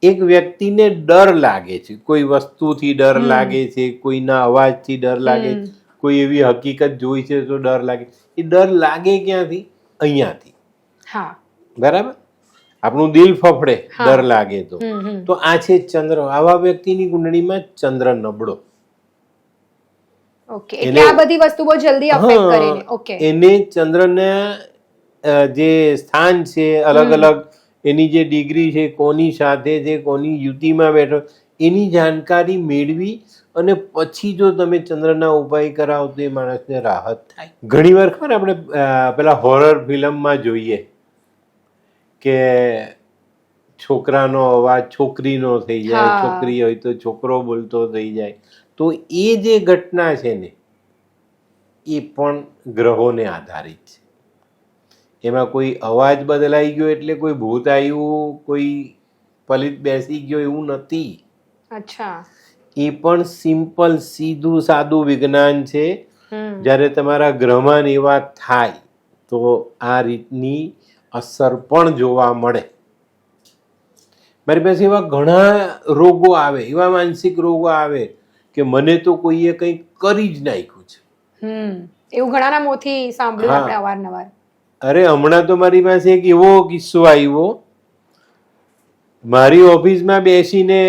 એક વ્યક્તિને ડર લાગે છે, કોઈ વસ્તુથી ડર લાગે છે, કોઈના અવાજથી ડર લાગે છે, કોઈ એવી હકીકત જોઈ છે તો ડર લાગે. એ ડર લાગે ક્યાંથી? અહીંયાથી. બરાબર? આપણું દિલ ફફડે ડર લાગે તો આ છે ચંદ્ર. આવા વ્યક્તિની કુંડળીમાં ચંદ્ર નબળો. ઓકે, એટલે આ બધી વસ્તુ બહુ જલ્દી અફેક્ટ કરે ને. ઓકે, એને ચંદ્રના જે સ્થાન છે અલગ અલગ, એની જે ડિગ્રી છે, કોની સાથે છે, કોની યુતિમાં બેઠો, એની જાણકારી મેળવી અને પછી જો તમે ચંદ્રના ઉપાય કરાવો તો એ માણસને રાહત થાય. ઘણીવાર ખબર આપણે પેલા હોરર ફિલ્મમાં જોઈએ કે છોકરાનો અવાજ છોકરીનો થઈ જાય, છોકરી હોય તો છોકરો બોલતો થઈ જાય. તો એ જે ઘટના છે ને એ પણ ગ્રહોને આધારિત છે. એમાં કોઈ અવાજ બદલાઈ ગયો એટલે કોઈ ભૂત આવ્યું, કોઈ પલિત બેસી ગયો એવું નથી. અચ્છા, એ પણ સિમ્પલ સીધું સાદું વિજ્ઞાન છે. જ્યારે તમારા ગ્રહમાં એવા થાય તો આ રીતની અસર પણ જોવા મળે. મારી પાસે એવા ઘણા રોગો આવે, એવા માનસિક રોગો આવે કે મને તો કોઈએ કંઈક કરી જ નાખ્યું છે. એવું ઘણાના મોંથી સાંભળ્યું આપણે અવારનવાર. અરે હમણાં તો મારી પાસે એક એવો કિસ્સો આવ્યો. મારી ઓફિસમાં બેસીને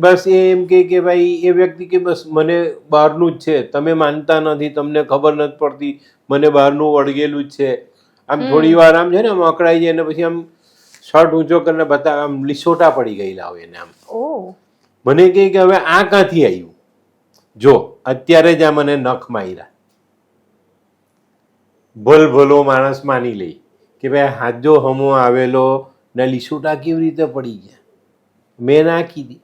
બસ એમ કે ભાઈ એ વ્યક્તિ કે બસ મને બહારનું જ છે, તમે માનતા નથી, તમને ખબર નથી પડતી, મને બહારનું વળગેલું જ છે. આમ થોડી વાર આમ છે ને આમ અકળાઈ જાય ને પછી આમ શર્ટ ઊંચો કરીને બતાવે, આમ લીસોટા પડી ગયેલા હોય ને આમ. મને કહે કે હવે આ ક્યાંથી આવ્યું, જો અત્યારે જ આ મને નખ માર્યા. ભલો માણસ માની લે કે ભાઈ હાજો હમો આવેલો ને લીસોટા કેવી રીતે પડી ગયા. મેં ના કીધી,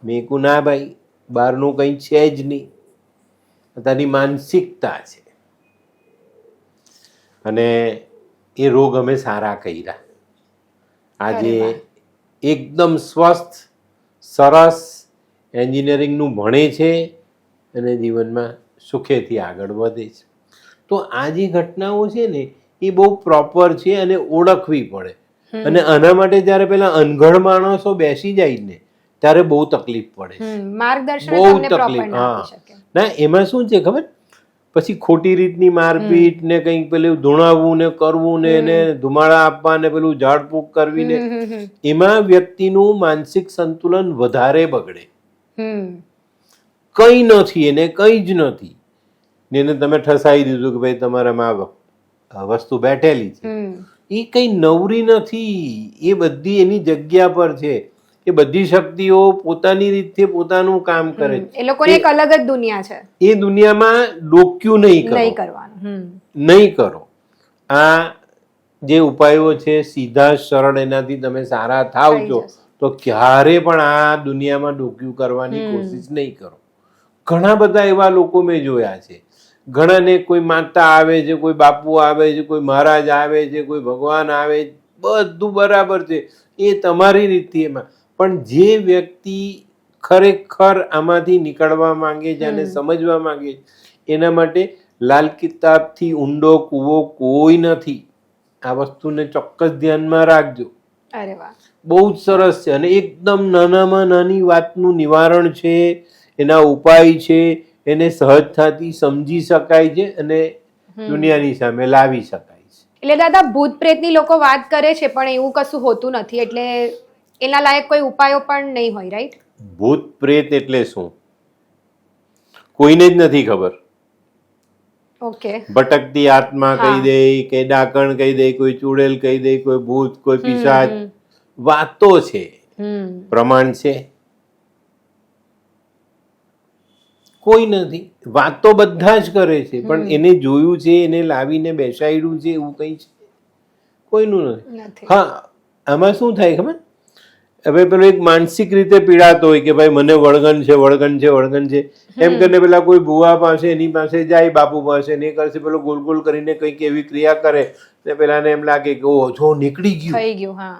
મેં કહું ના ભાઈ બહારનું કંઈ છે જ નહીં, તારી માનસિકતા છે. અને એ રોગ અમે સારા કર્યા. આજે એકદમ સ્વસ્થ સરસ એન્જિનિયરિંગનું ભણે છે અને જીવનમાં સુખેથી આગળ વધે છે. તો આ જે ઘટનાઓ છે ને એ બહુ પ્રોપર છે અને ઓળખવી પડે. અને આના માટે જ્યારે પેલા અનગઢ માણસો બેસી જાય ને ત્યારે બહુ તકલીફ પડે છે, માર્ગદર્શન બહુ તકલીફ. ના એમાં શું છે ખબર, પછી ખોટી રીતની મારપીટ ને કંઈક પેલું ધૂણાવવું ને કરવું ને એને ધુમાડા આપવા ને પેલું ઝાડફૂંક કરવી ને એમાં વ્યક્તિનું માનસિક સંતુલન વધારે બગડે. કંઈ નથી એને, કંઈ જ નથી ને એને તમે ઠસાઈ દીધું કે ભાઈ તમારામાં વસ્તુ બેઠેલી છે. એ કઈ નવરી નથી, એ બધી એની જગ્યા પર છે. એ બધી શક્તિઓ પોતાની રીતે પોતાનું કામ કરે છે. એ લોકોની એક અલગ જ દુનિયા છે. એ દુનિયામાં ડોક્યું નહીં કરવાનું, નહીં કરો. આ જે ઉપાયો છે સીધા સરળ, એનાથી તમે સારા થાવ છો તો ક્યારે પણ આ દુનિયામાં ડોક્યું કરવાની કોશિશ નહીં કરો. ઘણા બધા એવા લોકો મેં જોયા છે. ઘણાને કોઈ માતા આવે છે, કોઈ બાપુ આવે છે, કોઈ મહારાજ આવે છે, કોઈ ભગવાન આવે છે, બધું બરાબર છે. એ તમારી રીતથી એમાં. પણ જે વ્યક્તિ ખરેખર આમાંથી નીકળવા માંગે છે અને સમજવા માંગે છે એના માટે લાલ કિતાબથી ઊંડો કૂવો કોઈ નથી. આ વસ્તુને ચોક્કસ ધ્યાનમાં રાખજો. અરે વાહ, બહુ જ સરસ છે અને એકદમ નાનામાં નાની વાતનું નિવારણ છે, એના ઉપાય છે, એને સહજતાથી સમજી શકાય છે અને દુનિયાની સામે લાવી શકાય છે. એટલે દાદા ભૂત પ્રેતની લોકો વાત કરે છે પણ એવું કશું હોતું નથી, એટલે એના લાયક કોઈ ઉપાયો પણ નહીં હોય, રાઈટ? ભૂત પ્રેત એટલે શું કોઈને જ નથી ખબર. ઓકે, ભટકતી આત્મા કહી દે, કે ડાકણ કહી દે, કોઈ ચુડેલ કહી દે, કોઈ ભૂત, કોઈ પિશાચ, વાતો છે, પ્રમાણ છે કોઈ નથી. વાતો બધા જ કરે છે પણ એને જોયું છે, એને લાવીને બેસાડ્યું છે એવું કંઈ છે કોઈનું નથી. હા, આમાં શું થાય ખબર, હવે પેલો એક માનસિક રીતે પીડાતો હોય કે ભાઈ મને વળગન છે, વળગન છે, વળગન છે એમ કરીને પેલા કોઈ ભુવા પાસે એની પાસે જાય, બાપુ પાસે ને કરશે, પેલો ગોલ ગોલ કરીને કંઈક એવી ક્રિયા કરે ને પેલાને એમ લાગે કે ઓ જો નીકળી ગયું, થઈ ગયું. હા,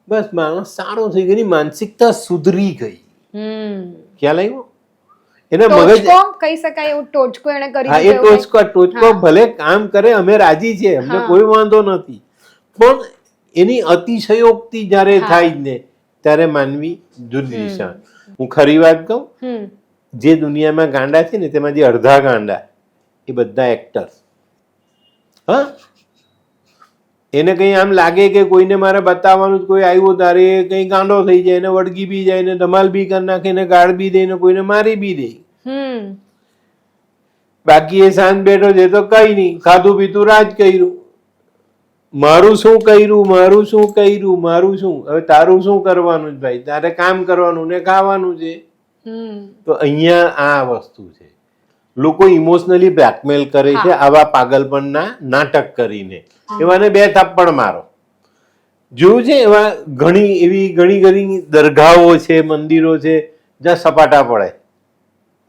બસ માણસ સારો થઈ ગયો, માનસિકતા સુધરી ગઈ. ખ્યાલ આવ્યો? એના મગજ કહી શકાય એવું ટોચકો એને કરી. હા, એ ટોચકો ભલે કામ કરે, અમે રાજી છે, અમને કોઈ વાંધો નથી, પણ એની અતિશયોક્તિ જ્યારે થાય જ ને ત્યારે માનવી જુદી દિશા. હું ખરી વાત કહું, જે દુનિયામાં ગાંડા છે ને તેમાં જે અડધા ગાંડા એ બધા એક્ટર. હા, એને કંઈ આમ લાગે કે કોઈને મારે બતાવવાનું જ, કોઈ આવ્યો તારે એ કંઈ ગાંડો થઈ જાય, એને વળગી બી જાય, ને ધમાલ બી કરી નાખે, ને ગાળ બી દે, ને કોઈને મારી બી દે. બાકી એ શાંત બેઠો છે તો કઈ નહીં, ખાધું પીતું રાજ કર્યું, મારું શું કર્યું, મારું શું કર્યું, મારું શું. હવે તારું શું કરવાનું છે ભાઈ? તારે કામ કરવાનું ને ખાવાનું છે. તો અહીંયા આ વસ્તુ છે, લોકો ઇમોશનલી બ્લેકમેલ કરે છે આવા પાગલપણના નાટક કરીને. એવાને 2 થપ્પડ મારો. જોયું છે એવા ઘણી ઘણી દરગાહો છે, મંદિરો છે જ્યાં સપાટા પડે.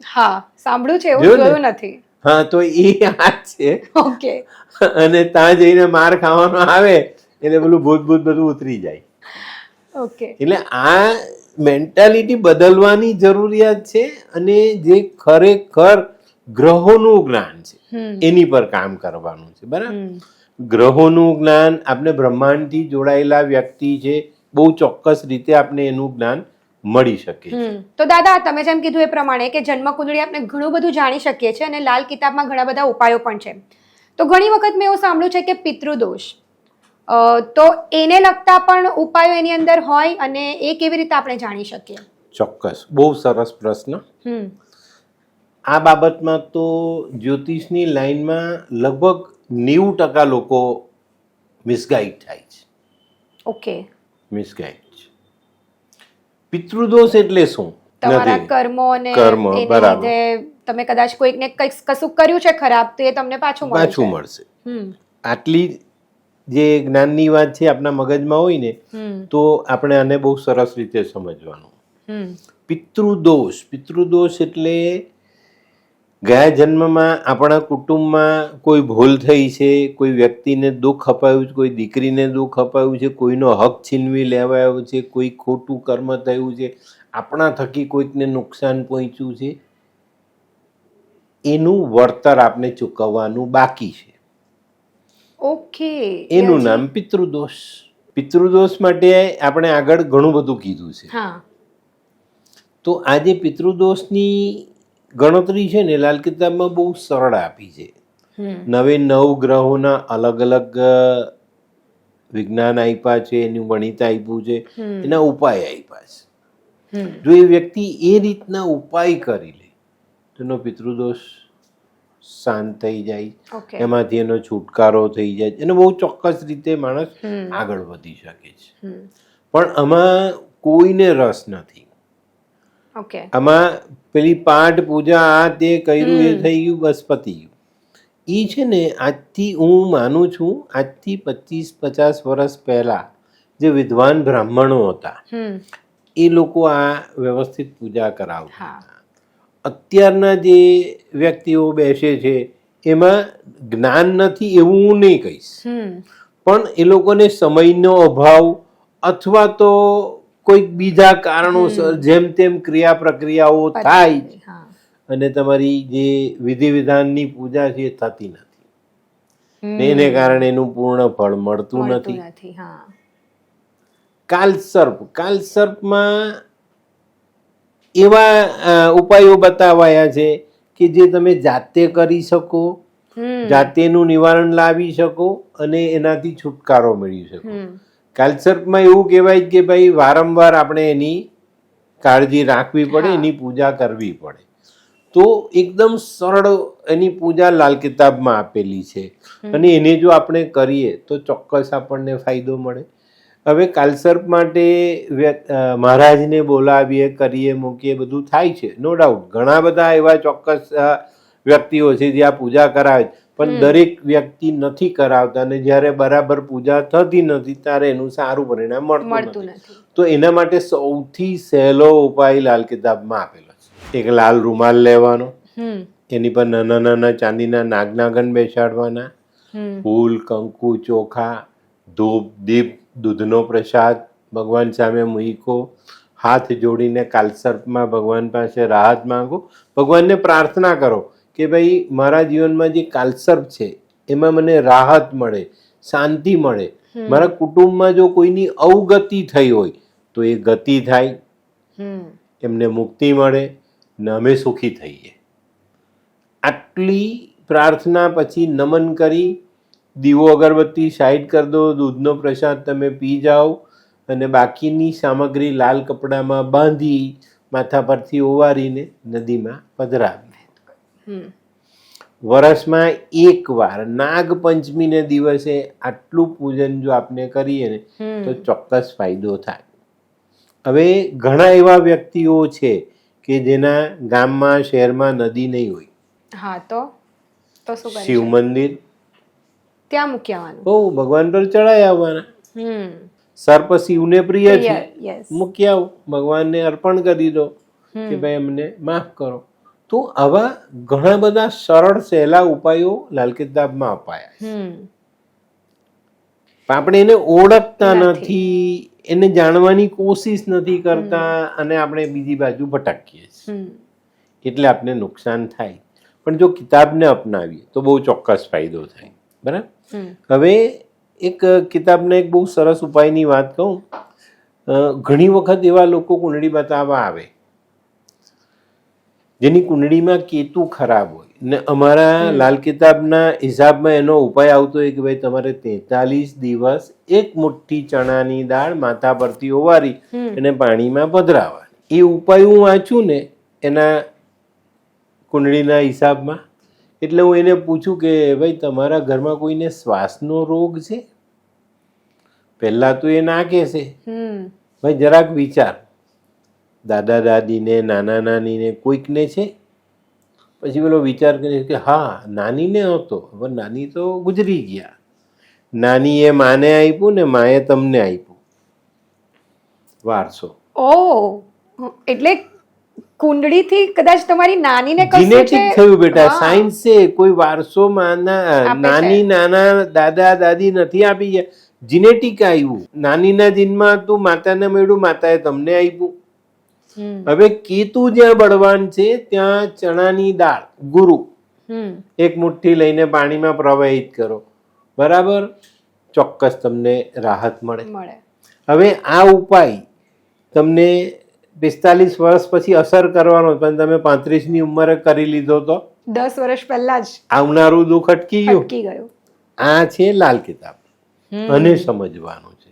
હા, સાંભળ્યું છે, એવું જોયું નથી. હા, તો એ આ છે. ઓકે. અને ત્યાં જઈને માર ખાવાનો આવે એટલે પેલું ભૂત બધું ઉતરી જાય. ઓકે. એટલે આ મેન્ટાલિટી બદલવાની જરૂરિયાત છે, અને જે ખરેખર ગ્રહોનું જ્ઞાન છે એની પર કામ કરવાનું છે. બરાબર? ગ્રહોનું જ્ઞાન, આપણે બ્રહ્માંડથી જોડાયેલા વ્યક્તિ છે, બહુ ચોક્કસ રીતે આપણે એનું જ્ઞાન મળી શકે છે. તો દાદા, તમે જેમ કીધું એ પ્રમાણે કે જન્મ કુંડળી આપણે ઘણું બધું જાણી શકીએ છીએ, અને લાલ કિતાબમાં ઘણા બધા ઉપાયો પણ છે. તો ઘણી વખત મેં એવું સાંભળ્યું છે કે પિતૃદોષ, તો એને લગતા પણ ઉપાયો એની અંદર હોય, અને એ કેવી રીતે આપણે જાણી શકીએ? ચોક્કસ, બહુ સરસ પ્રશ્ન. આ બાબતમાં તો જ્યોતિષની લાઈનમાં લગભગ 90% લોકો મિસગાઈડ થાય છે. ઓકે. મિસગાઈડ. પિતૃદોષ એટલે શું? તમારા કર્મો અને કર્મ, બરાબર. તમે કદાચ કોઈકને કંઈક કશું કર્યું છે ખરાબ, તો એ તમને પાછું મળશે. આટલી જે જ્ઞાનની વાત છે આપણા મગજમાં હોય ને, તો આપણે આને બહુ સરસ રીતે સમજવાનું. પિતૃદોષ એટલે ગયા જન્મમાં આપણા કુટુંબમાં કોઈ ભૂલ થઈ છે, કોઈ વ્યક્તિને દુઃખ અપાયું છે, કોઈ દીકરીને દુઃખ અપાયું છે, કોઈનો હક છીનવી લેવાયો છે, કોઈ ખોટું કર્મ થયું છે, આપણા થકી કોઈકને નુકસાન પહોંચ્યું છે, એનું વળતર આપણે ચૂકવવાનું બાકી છે. ઓકે. એનું નામ પિતૃદોષ. પિતૃદોષ માટે આપણે આગળ ઘણું બધું કીધું છે. તો આજે પિતૃદોષની ગણતરી છે ને લાલ કિતાબમાં બહુ સરળ આપી છે. 9 ગ્રહોના અલગ અલગ વિજ્ઞાન આપ્યા છે, એનું ગણિત આપ્યું છે, એના ઉપાય આપ્યા છે. જો એ વ્યક્તિ એ રીતના ઉપાય કરી લે તો એનો પિતૃદોષ શાંત થઈ જાય, એમાંથી એનો છુટકારો થઈ જાય, એને બહુ ચોક્કસ રીતે માણસ આગળ વધી શકે છે. પણ આમાં કોઈને રસ નથી. આમાં પેલી પાઠ પૂજા આ તે કર્યું, એ થઈ ગયું, બસ પતી ગયું. એ છે ને, આજથી હું માનું છું, આજથી 25-50 વર્ષ પહેલા જે વિદ્વાન બ્રાહ્મણો હતા એ લોકો આ વ્યવસ્થિત પૂજા કરાવતા હતા. અત્યારના જે વ્યક્તિઓ બેસે છે એમાં જ્ઞાન નથી એવું હું નહીં કહીશ, પણ એ લોકોને સમયનો અભાવ અથવા તો કોઈક બીજા કારણોસર જેમ તેમ ક્રિયા પ્રક્રિયાઓ થાય અને તમારી જે વિધિ વિધાનની પૂજા છે એ થતી નથી, એને કારણે એનું પૂર્ણ ફળ મળતું નથી. કાલસર્પમાં એવા ઉપાયો બતાવાયા છે કે જે તમે જાતે કરી શકો, જાતેનું નિવારણ લાવી શકો અને એનાથી છુટકારો મેળવી શકો. કાલસર્પમાં એવું કહેવાય કે ભાઈ વારંવાર આપણે એની કાળજી રાખવી પડે, એની પૂજા કરવી પડે. તો એકદમ સરળ એની પૂજા લાલ કિતાબમાં આપેલી છે, અને એને જો આપણે કરીએ તો ચોક્કસ આપણને ફાયદો મળે. હવે કાલસર્પ માટે મહારાજને બોલાવીએ, કરીએ, મૂકીએ, બધું થાય છે, નો ડાઉટ. ઘણા બધા એવા ચોક્કસ વ્યક્તિઓ છે જે આ પૂજા કરાવે, પણ દરેક વ્યક્તિ નથી કરાવતા, અને જ્યારે બરાબર પૂજા થતી નથી ત્યારે એનું સારું પરિણામ મળતું નથી. તો એના માટે સૌથી સહેલો ઉપાય લાલ કિતાબમાં આપેલો છે. એક લાલ રૂમાલ લેવાનો, એની પર નાના નાના ચાંદીના નાગનાગન બેસાડવાના, ફૂલ, કંકુ, ચોખા, ધૂપ, દીપ, દૂધનો પ્રસાદ ભગવાન સામે મૂકો, હાથ જોડીને કાલસર્પમાં ભગવાન પાસે રાહત માંગો, ભગવાનને પ્રાર્થના કરો કે ભાઈ મારા જીવનમાં જે કાલસર્પ છે એમાં મને રાહત મળે, શાંતિ મળે. મારા કુટુંબમાં જો કોઈની અવગતિ થઈ હોય તો એ ગતિ થાય, એમને મુક્તિ મળે ને અમે સુખી થઈએ. આટલી પ્રાર્થના પછી નમન કરી દીવો અગરબત્તી સાઈડ કરી દો, દૂધનો પ્રસાદ તમે પી જાઓ અને બાકીની સામગ્રી લાલ કપડામાં બાંધી માથા પરથી ઓવારીને નદીમાં પધરાવી. વર્ષમાં એકવાર નાગપંચમીને દિવસે આટલું પૂજન જો આપણે કરીએ ને તો ચોક્કસ ફાયદો થાય. હવે ઘણા એવા વ્યક્તિઓ છે કે જેના ગામમાં શહેરમાં નદી નહીં હોય. હા, તો શું કરીએ? શિવ મંદિર ત્યાં મૂકી આવવાનું. બહુ ભગવાન પર ચડાઈ આવવાના. સર્પ શિવને પ્રિય છે, યસ. મૂકી આવો, ભગવાનને અર્પણ કરી દો કે ભાઈ અમને માફ કરો. તો આવા ઘણા બધા સરળ સહેલા ઉપાયો લાલ કિતાબમાં અપાયા. પણ આપણે એને ઓળખતા નથી, એને જાણવાની કોશિશ નથી કરતા અને આપણે બીજી બાજુ ભટકીએ છીએ, એટલે આપણે નુકસાન થાય. પણ જો કિતાબને અપનાવીએ તો બહુ ચોક્કસ ફાયદો થાય. બરાબર. હવે એક કિતાબના એક બહુ સરસ ઉપાયની વાત કહું. ઘણી વખત એવા લોકો કુંડળી બતાવવા આવે જેની કુંડળીમાં કેતુ ખરાબ હોય ને અમારા લાલ કિતાબના હિસાબમાં એનો ઉપાય આવતો હોય કે ભાઈ તમારે 43 દિવસ એક મુઠ્ઠી ચણાની દાળ માથા પરથી ઓવારી એને પાણીમાં પધરાવવાની. એ ઉપાય હું વાંચું ને એના કુંડળીના હિસાબમાં, એટલે હું એને પૂછું કે ભાઈ તમારા ઘરમાં કોઈને શ્વાસનો રોગ છે? પહેલાં તો એ ના કહેશે, ભાઈ જરાક વિચાર, દાદા દાદીને નાના નાનીને કોઈકને છે? પછી પેલો વિચાર કરે કે હા નાનીને હતો, હવે નાની તો ગુજરી ગયા. નાનીએ માને આપ્યું ને માએ તમને આપ્યું વારસો. ઓ, એટલે કુંડળીથી કદાચ તમારી નાનીને જીનેટિક થયું બેટા, સાયન્સ છે. કોઈ વારસો નાની નાના દાદા દાદી નથી આપી ગયા, જીનેટિક આવ્યું. નાનીના જીનમાં હતું, માતાને મળ્યું, માતાએ તમને આપ્યું. હવે કેતુ જ્યાં બળવાન છે ત્યાં ચણાની દાળ ગુરુ એક મુઠ્ઠી લઈને પાણીમાં પ્રવાહિત કરો, બરાબર, ચોક્કસ તમને રાહત મળે. હવે આ ઉપાય તમને 45 વર્ષ પછી અસર કરવાનો, પણ તમે 35ની ઉંમરે કરી લીધો તો 10 વર્ષ પહેલા જ આવનારું દુઃખ અટકી ગયું. આ છે લાલ કિતાબ, અને સમજવાનું છે.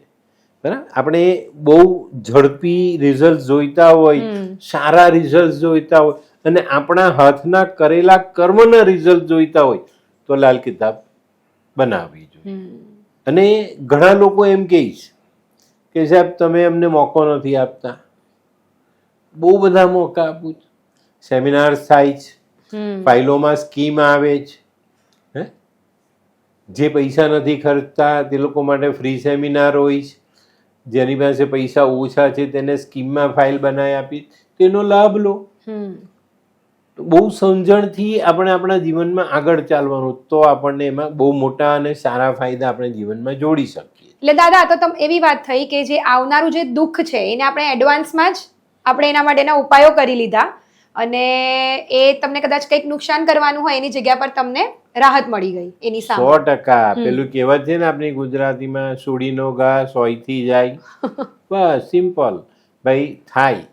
બરાબર. આપણે બહુ ઝડપી રિઝલ્ટ જોઈતા હોય, સારા રિઝલ્ટ જોઈતા હોય અને આપણા હાથના કરેલા કર્મના રિઝલ્ટ જોઈતા હોય તો લાલ કિતાબ બનાવવી જોઈએ. અને ઘણા લોકો એમ કહે છે કે સાહેબ તમે અમને મોકો નથી આપતા. બહુ બધા મોકા આપું છું, સેમિનાર્સ થાય છે, ફાઇલોમાં સ્કીમ આવે છે, જે પૈસા નથી ખર્ચતા તે લોકો માટે ફ્રી સેમિનાર હોય છે, જેની પાસે પૈસા ઓછા છે તેને સ્કીમમાં ફાઇલ બનાવી આપી, તેનો લાભ લો. બહુ સમજણથી આપણે આપણા જીવનમાં આગળ ચાલવાનું, તો આપણને એમાં બહુ મોટા અને સારા ફાયદા આપણે જીવનમાં જોડી શકીએ. એટલે દાદા, તો તમે એવી વાત થઈ કે જે આવનારું જે દુઃખ છે એને આપણે એડવાન્સમાં જ આપણે એના માટેના ઉપાયો કરી લીધા અને એ તમને કદાચ કંઈક નુકસાન કરવાનું હોય એની જગ્યા પર તમને રાહત મળી ગઈ એની સામે. 100%. પેલું કહેવત છે ને આપણી ગુજરાતીમાં, સુડીનો ઘા સોયથી જાય. બસ સિમ્પલ ભાઈ થાય.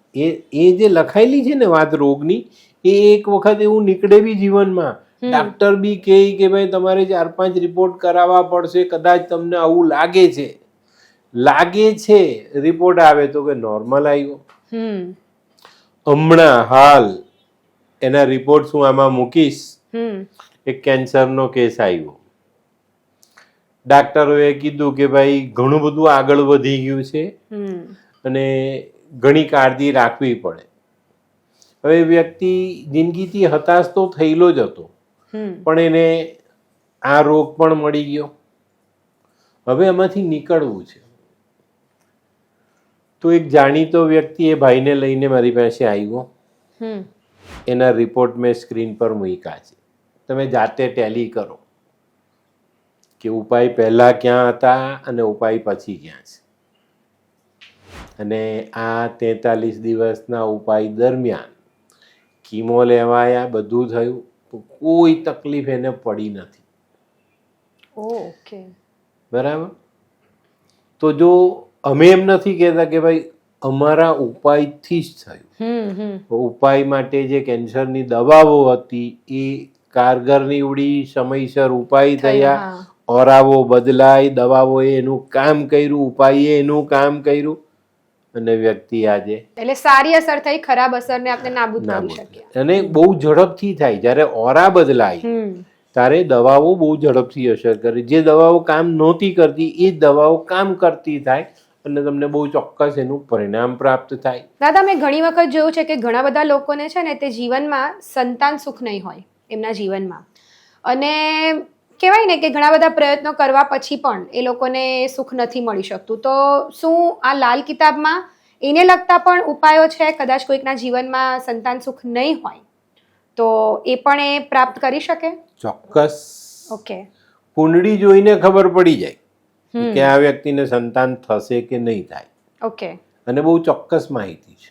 એ જે લખાયેલી છે ને વાત રોગની, એ એક વખત એવું નીકળે બી જીવનમાં. ડાક્ટર બી કહે કે ભાઈ તમારે 4-5 રિપોર્ટ કરાવવા પડશે, કદાચ તમને આવું લાગે છે. રિપોર્ટ આવે તો કે નોર્મલ આવ્યો. હમણાં હાલ એના રિપોર્ટ હું આમાં મૂકીશ. એક કેન્સરનો કેસ આવ્યો, ડાક્ટરોએ કીધું કે ભાઈ ઘણું બધું આગળ વધી ગયું છે અને ઘણી કાળજી રાખવી પડે. હવે વ્યક્તિ જિંદગીથી હતાશ તો થયેલો જ હતો, પણ એને આ રોગ પણ મળી ગયો. હવે એમાંથી નીકળવું છે. તો એક જાણીતો વ્યક્તિ એ ભાઈને લઈને મારી પાસે આવ્યો. એના રિપોર્ટ મેં સ્ક્રીન પર મૂક્યા છે, તમે જાતે ટેલી કરો કે ઉપાય પહેલા ક્યાં હતા અને ઉપાય પછી ક્યાં છે. અને આ 43 દિવસના ઉપાય દરમિયાન કીમો લેવાયા, બધું થયું, કોઈ તકલીફ એને પડી નથી. ઓકે, બરાબર. તો જો અમે એમ નથી કહેતા કે ભાઈ અમારા ઉપાયથી જ થયું. ઉપાય માટે જે કેન્સરની દવાઓ હતી એ કારગર નીવડી, સમયસર ઉપાય થયા, ઓરાવો બદલાય, દવાઓએ એનું કામ કર્યું, ઉપાયે એનું કામ કર્યું, અને વ્યક્તિ આજે એટલે સારી અસર થઈ, ખરાબ અસરને આપણે નાબૂદ કરી નાબૂદ. શકીએ. અને બહુ ઝડપથી થાય. જ્યારે ઓરા બદલાય ત્યારે દવાઓ બહુ ઝડપથી અસર કરે. જે દવાઓ કામ નહોતી કરતી એ દવાઓ કામ કરતી થાય અને તમને બહુ ચોક્કસ એનું પરિણામ પ્રાપ્ત થાય. દાદા, મેં ઘણી વખત જોયું છે કે ઘણા બધા લોકોને છે ને તે જીવનમાં સંતાન સુખ નહીં હોય એમના જીવનમાં, અને કહેવાય ને કે ઘણા બધા પ્રયત્નો કરવા પછી પણ એ લોકોને સુખ નથી મળી શકતું. તો શું આ લાલ કિતાબમાં એને લગતા પણ ઉપાયો છે? કદાચ કોઈકના જીવનમાં સંતાન સુખ નહીં હોય તો એ પણ એ પ્રાપ્ત કરી શકે? ચોક્કસ. ઓકે. કુંડળી જોઈને ખબર પડી જાય કે આ વ્યક્તિને સંતાન થશે કે નહીં થાય. ઓકે. અને બહુ ચોક્કસ માહિતી છે.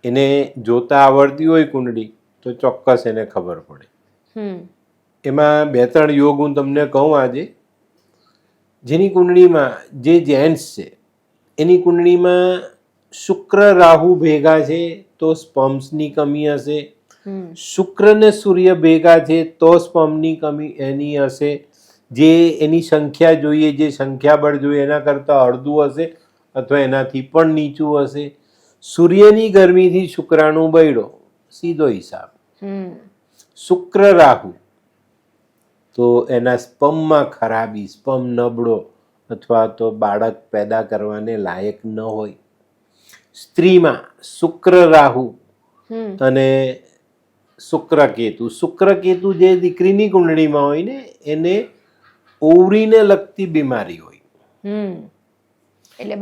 એને જોતા આવડતી હોય કુંડળી તો ચોક્કસ એને ખબર પડે. એમાં 2-3 યોગ હું તમને કહું આજે. જેની કુંડળીમાં, જે જેન્ટ્સ છે એની કુંડળીમાં શુક્ર રાહુ ભેગા છે તો સ્પર્મ્સની કમી હશે. શુક્ર ને સૂર્ય ભેગા છે તો સ્પર્મની કમી એની હશે. જે એની સંખ્યા જોઈએ, જે સંખ્યાબળ જોઈએ એના કરતાં અડધું હશે અથવા એનાથી પણ નીચું હશે. સૂર્યની ગરમીથી શુક્રાણુ બળ્યો, સીધો હિસાબ. શુક્ર રાહુ તો એના સ્પર્મમાં ખરાબી, સ્પર્મ નબળો અથવા તો બાળક પેદા કરવાને લાયક ન હોય. સ્ત્રીમાં શુક્ર રાહુ અને શુક્ર કેતુ જે દીકરીની કુંડળીમાં હોય ને એને ઓવરીને લગતી બીમારી હોય. એટલે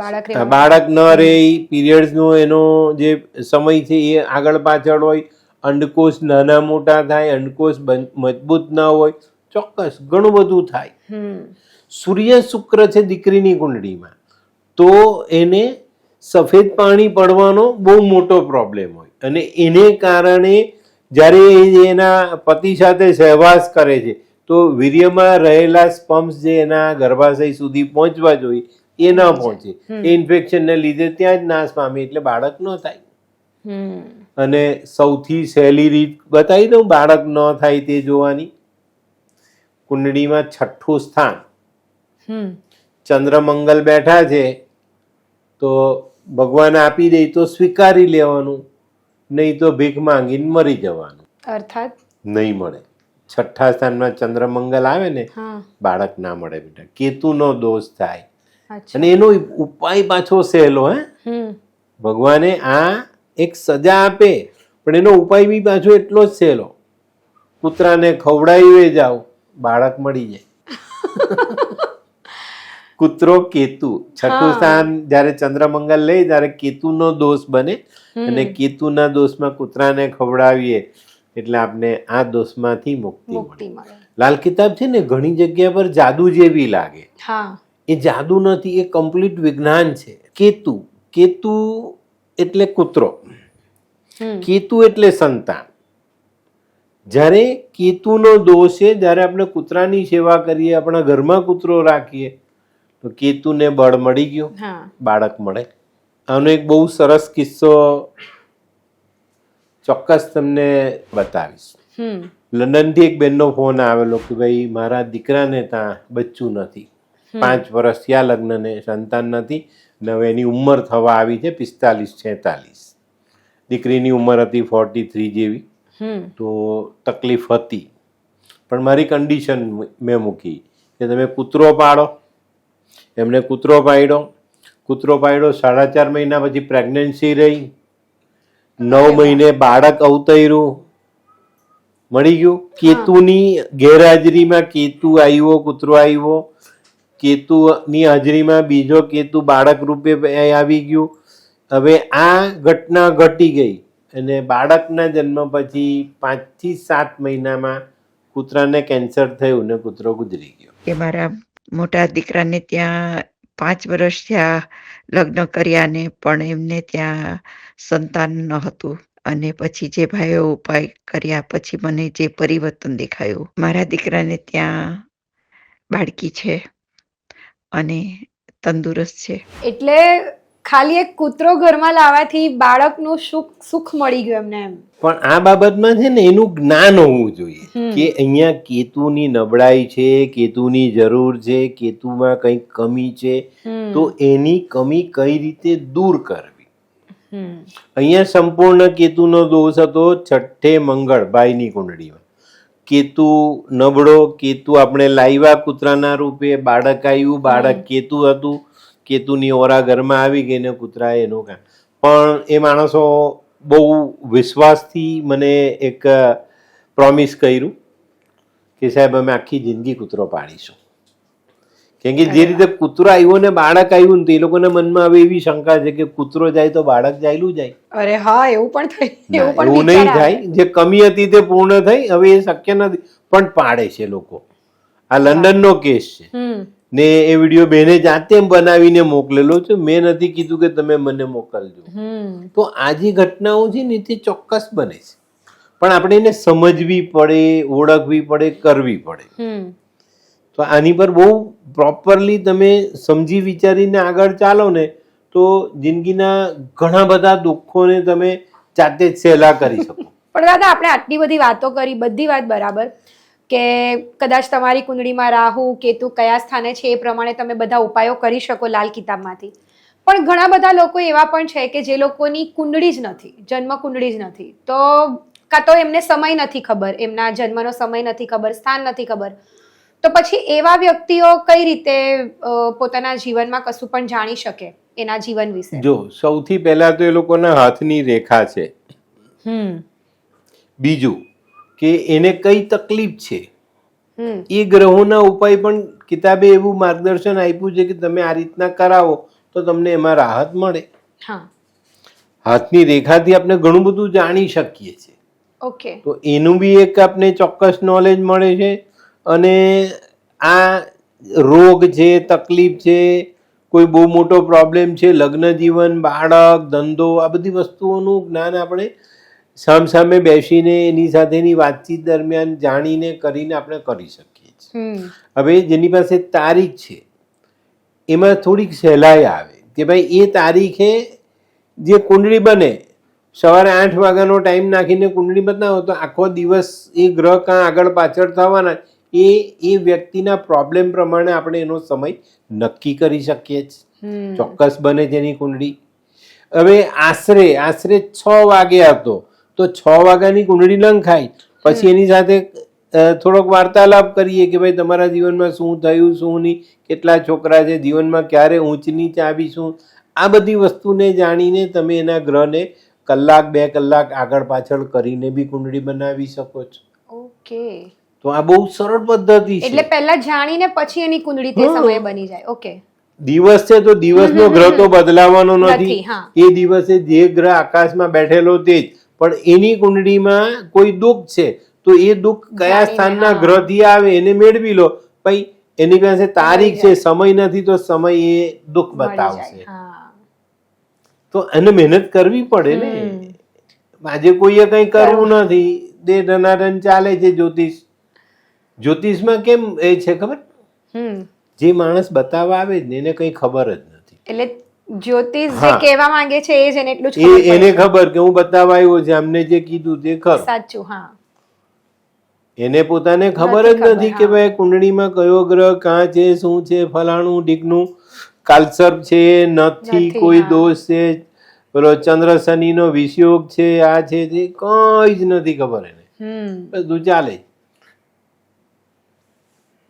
બાળક ન રહે, પીરિયડ્સનો એનો જે સમય છે એ આગળ પાછળ હોય, અંડકોષ નાના મોટા થાય, અંડકોષ મજબૂત ના હોય, ચોક્કસ ઘણું બધું થાય. સૂર્ય શુક્ર છે દીકરીની કુંડળીમાં તો એને સફેદ પાણી પડવાનો બહુ મોટો પ્રોબ્લેમ હોય, અને એને કારણે જ્યારે એના પતિ સાથે સહવાસ કરે છે તો વીર્યમાં રહેલા સ્પર્મ્સ જે એના ગર્ભાશય સુધી પહોંચવા જોઈએ એ ન પહોંચે. એ ઇન્ફેક્શનને લીધે ત્યાં જ નાશ પામે, એટલે બાળક ન થાય. અને સૌથી સહેલી રીત બતાવી દઉં બાળક ન થાય તે જોવાની. કુંડળીમાં 6થું સ્થાન ચંદ્રમંગલ બેઠા છે તો ભગવાન આપી દે તો સ્વીકારી લેવાનું, નહીં તો ભીખ માંગીને મરી જવાનું. અર્થાત નહીં મળે. 6થા સ્થાનમાં ચંદ્રમંગલ આવે ને બાળક ના મળે બેટા. કેતુનો દોષ થાય. અને એનો ઉપાય પાછો સહેલો. ભગવાને આ એક સજા આપે પણ એનો ઉપાય બી પાછો એટલો જ સહેલો. કૂતરાને ખવડાવી જાઓ, બાળક મળી જાય. કૂતરો કેતુ 6થું સ્થાન જ્યારે ચંદ્રમંગલ લે ત્યારે કેતુનો દોષ બને, અને કેતુના દોષમાં કૂતરાને ખવડાવીએ એટલે આપણે આ દોષમાંથી મુક્તિ મળે. લાલ કિતાબ છે ને ઘણી જગ્યા પર જાદુ જેવી લાગે. એ જાદુ નથી, એ કમ્પ્લીટ વિજ્ઞાન છે. કેતુ એટલે કૂતરો, કેતુ એટલે સંતાન. જ્યારે કેતુનો દોષ છે, જ્યારે આપણે કૂતરાની સેવા કરીએ, આપણા ઘરમાં કૂતરો રાખીએ તો કેતુને બળ મળી ગયું, બાળક મળે. આનો એક બહુ સરસ કિસ્સો ચોક્કસ તમને બતાવીશ. લંડનથી એક બેનનો ફોન આવેલો કે ભાઈ મારા દીકરાને ત્યાં બચ્ચું નથી, 5 વર્ષ થયા લગ્નને, સંતાન નથી, ને હવે એની ઉંમર થવા આવી છે 45-46. દીકરીની ઉંમર હતી 43 જેવી. તો તકલીફ હતી, પણ મારી કન્ડિશન મેં મૂકી કે તમે કૂતરો પાડો. એમને કૂતરો પાડ્યો. 4.5 મહિના પછી પ્રેગ્નન્સી રહી, 9 મહિને બાળક અવતર્યું, મળી ગયું. કેતુની ગેરહાજરીમાં કેતુ આવ્યો, કૂતરો આવ્યો. કેતુની હાજરીમાં બીજો કેતુ બાળક રૂપે આવી ગયું. હવે આ ઘટના ઘટી ગઈ અને બાળકના જન્મ પછી 5 થી 7 મહિનામાં કૂતરાને કેન્સર થયું ને કૂતરો ગુજરી ગયો. કે મારા મોટા દીકરાને ત્યાં 5 વર્ષ થયા લગ્ન કર્યા ને પણ એમને ત્યાં સંતાન ન હતું. અને પછી જે ભાઈઓ ઉપાય કર્યા પછી મને જે પરિવર્તન દેખાયું, મારા દીકરાને ત્યાં બાળકી છે અને તંદુરસ્ત છે. એટલે ખાલી એક કૂતરો ઘરમાં લાવવાથી બાળકનું સુખ મળી ગયું એમને એમ. પણ આ બાબતમાં છે ને એનું જ્ઞાન હોવું જોઈએ કે અહીંયા કેતુની નબળાઈ છે, કેતુની જરૂર છે, કેતુમાં કંઈક કમી છે, તો એની કમી કઈ રીતે દૂર કરવી. અહીંયા સંપૂર્ણ કેતુનો દોષ હતો છઠ્ઠે મંગળ ભાઈની કુંડળીમાં. કેતુ નબળો, કેતુ આપણે લાવ્યા કૂતરાના રૂપે, બાળક આવ્યું, બાળક કેતુ હતું, કેતુની ઓરા ઘરમાં આવી ગઈ ને કૂતરાએ એનું કામ. પણ એ માણસો બહુ વિશ્વાસથી મને એક પ્રોમિસ કર્યું કે સાહેબ અમે આખી જિંદગી કૂતરો પાડીશું. કેમ કે જે રીતે કૂતરો આવ્યો ને બાળક આવ્યું ને તો એ લોકોના મનમાં હવે એવી શંકા છે કે કૂતરો જાય તો બાળક જાયલું જાય. અરે હા, એવું પણ થઈ, એવું નહીં થાય. જે કમી હતી તે પૂર્ણ થઈ, હવે એ શક્ય નથી, પણ પાડે છે લોકો. આ લંડનનો કેસ છે ને એ વિડીયો બેને જાતે બનાવીને મોકલેલો છે. મેં નથી કીધું કે તમે મને મોકલજો. તો આ જે ઘટનાઓ છે ને તે ચોક્કસ બને છે, પણ આપણે એને સમજવી પડે, ઓળખવી પડે, કરવી પડે. તો આની પર બહુ પ્રોપરલી તમે સમજી વિચારીને આગળ ચાલો ને તો જિંદગીના ઘણા બધા દુઃખોને તમે જાતે જ સહેલા કરી શકો. પણ દાદા, આપણે આટલી બધી વાતો કરી, બધી વાત બરાબર કે કદાચ તમારી કુંડળીમાં રાહુ કેતુ કયા સ્થાને છે એ પ્રમાણે તમે બધા ઉપાયો કરી શકો લાલ કિતાબમાંથી. પણ ઘણા બધા લોકો એવા પણ છે કે જે લોકોની કુંડળી જ નથી, જન્મ કુંડળી જ નથી, તો કાં તો એમને સમય નથી ખબર, એમના જન્મનો સમય નથી ખબર, સ્થાન નથી ખબર, તો પછી એવા વ્યક્તિઓ કઈ રીતે પોતાના જીવનમાં કશું પણ જાણી શકે એના જીવન વિશે? જો સૌથી પહેલા તો એ લોકોના હાથની રેખા છે. બીજું કે એને કઈ તકલીફ છે, એ ગ્રહોના ઉપાય પણ કિતાબે એવું માર્ગદર્શન આપ્યું છે કે તમે આ રીતના કરાવો તો તમને એમાં રાહત મળે. હાથની રેખાથી આપણે ઘણું બધું જાણી શકીએ છીએ. ઓકે. તો એનું બી એક આપણે ચોક્કસ નોલેજ મળે છે. અને આ રોગ છે, તકલીફ છે, કોઈ બહુ મોટો પ્રોબ્લેમ છે, લગ્ન જીવન, બાળક, ધંધો, આ બધી વસ્તુઓનું જ્ઞાન આપણે સામસામે બેસીને એની સાથેની વાતચીત દરમિયાન જાણીને કરીને આપણે કરી શકીએ છીએ. હવે જેની પાસે તારીખ છે એમાં થોડીક સહેલાઈ આવે કે ભાઈ એ તારીખે જે કુંડળી બને, સવારે 8 વાગ્યાનો ટાઈમ નાખીને કુંડળી બતાવો તો આખો દિવસ એ ગ્રહ કાં આગળ પાછળ થવાના એ વ્યક્તિના પ્રોબ્લેમ પ્રમાણે આપણે એનો સમય નક્કી કરી શકીએ છીએ. ચોક્કસ બને જેની કુંડળી. હવે આશરે 6 વાગે હતો તો 6 વાગ્યાની કુંડળી લંખાય, પછી એની સાથે થોડોક વાર્તાલાપ કરીએ કે ભાઈ તમારા જીવનમાં શું થયું, શું નહીં, કેટલા છોકરા છે, જીવનમાં ક્યારે ઊંચ નીચ આવી, શું, આ બધી વસ્તુને જાણીને તમે એના ગ્રહને કલાક 2 કલાક આગળ પાછળ કરીને બી કુંડળી બનાવી શકો છો. ઓકે. તો આ બહુ સરળ પદ્ધતિ છે. એટલે પહેલા જાણીને પછી એની કુંડળી તે સમયે બની જાય. ઓકે. દિવસ છે તો દિવસનો ગ્રહ તો બદલાવાનો નથી. એ દિવસે જે ગ્રહ આકાશમાં બેઠેલો તે જ, પણ એની કુંડળીમાં કોઈ દુઃખ છે તો એ દુઃખ કયા સ્થાનના ગ્રહથી આવે એને મેળવી લો. ભાઈ એની પાસે તારીખ છે, સમય નથી તો સમય એ દુઃખ બતાવશે. તો એને મહેનત કરવી પડે ને. આજે કોઈએ કંઈ કરવું નથી, દે ધનાધન ચાલે છે. જ્યોતિષમાં કેમ એ છે ખબર? જે માણસ બતાવવા આવે ને એને કઈ ખબર જ નથી. એટલે જ્યોતિષ જે કહેવા માંગે છે એ જ એને એટલું જ ખબર પડે. એને ખબર કે હું બતાવવા આવ્યો છે, અમને જે કીધું તે ખરું. સાચું. હા. એને પોતાને ખબર જ નથી કે ભાઈ કુંડળીમાં કયો ગ્રહ કાં છે, શું છે, ફલાણું ઢીકનું, કાલસર્પ છે, નથી, કોઈ દોષ છે, પેલો ચંદ્ર શનિનો વિષયોગ છે, આ છે, તે કઈ જ નથી ખબર એને. બધું ચાલે.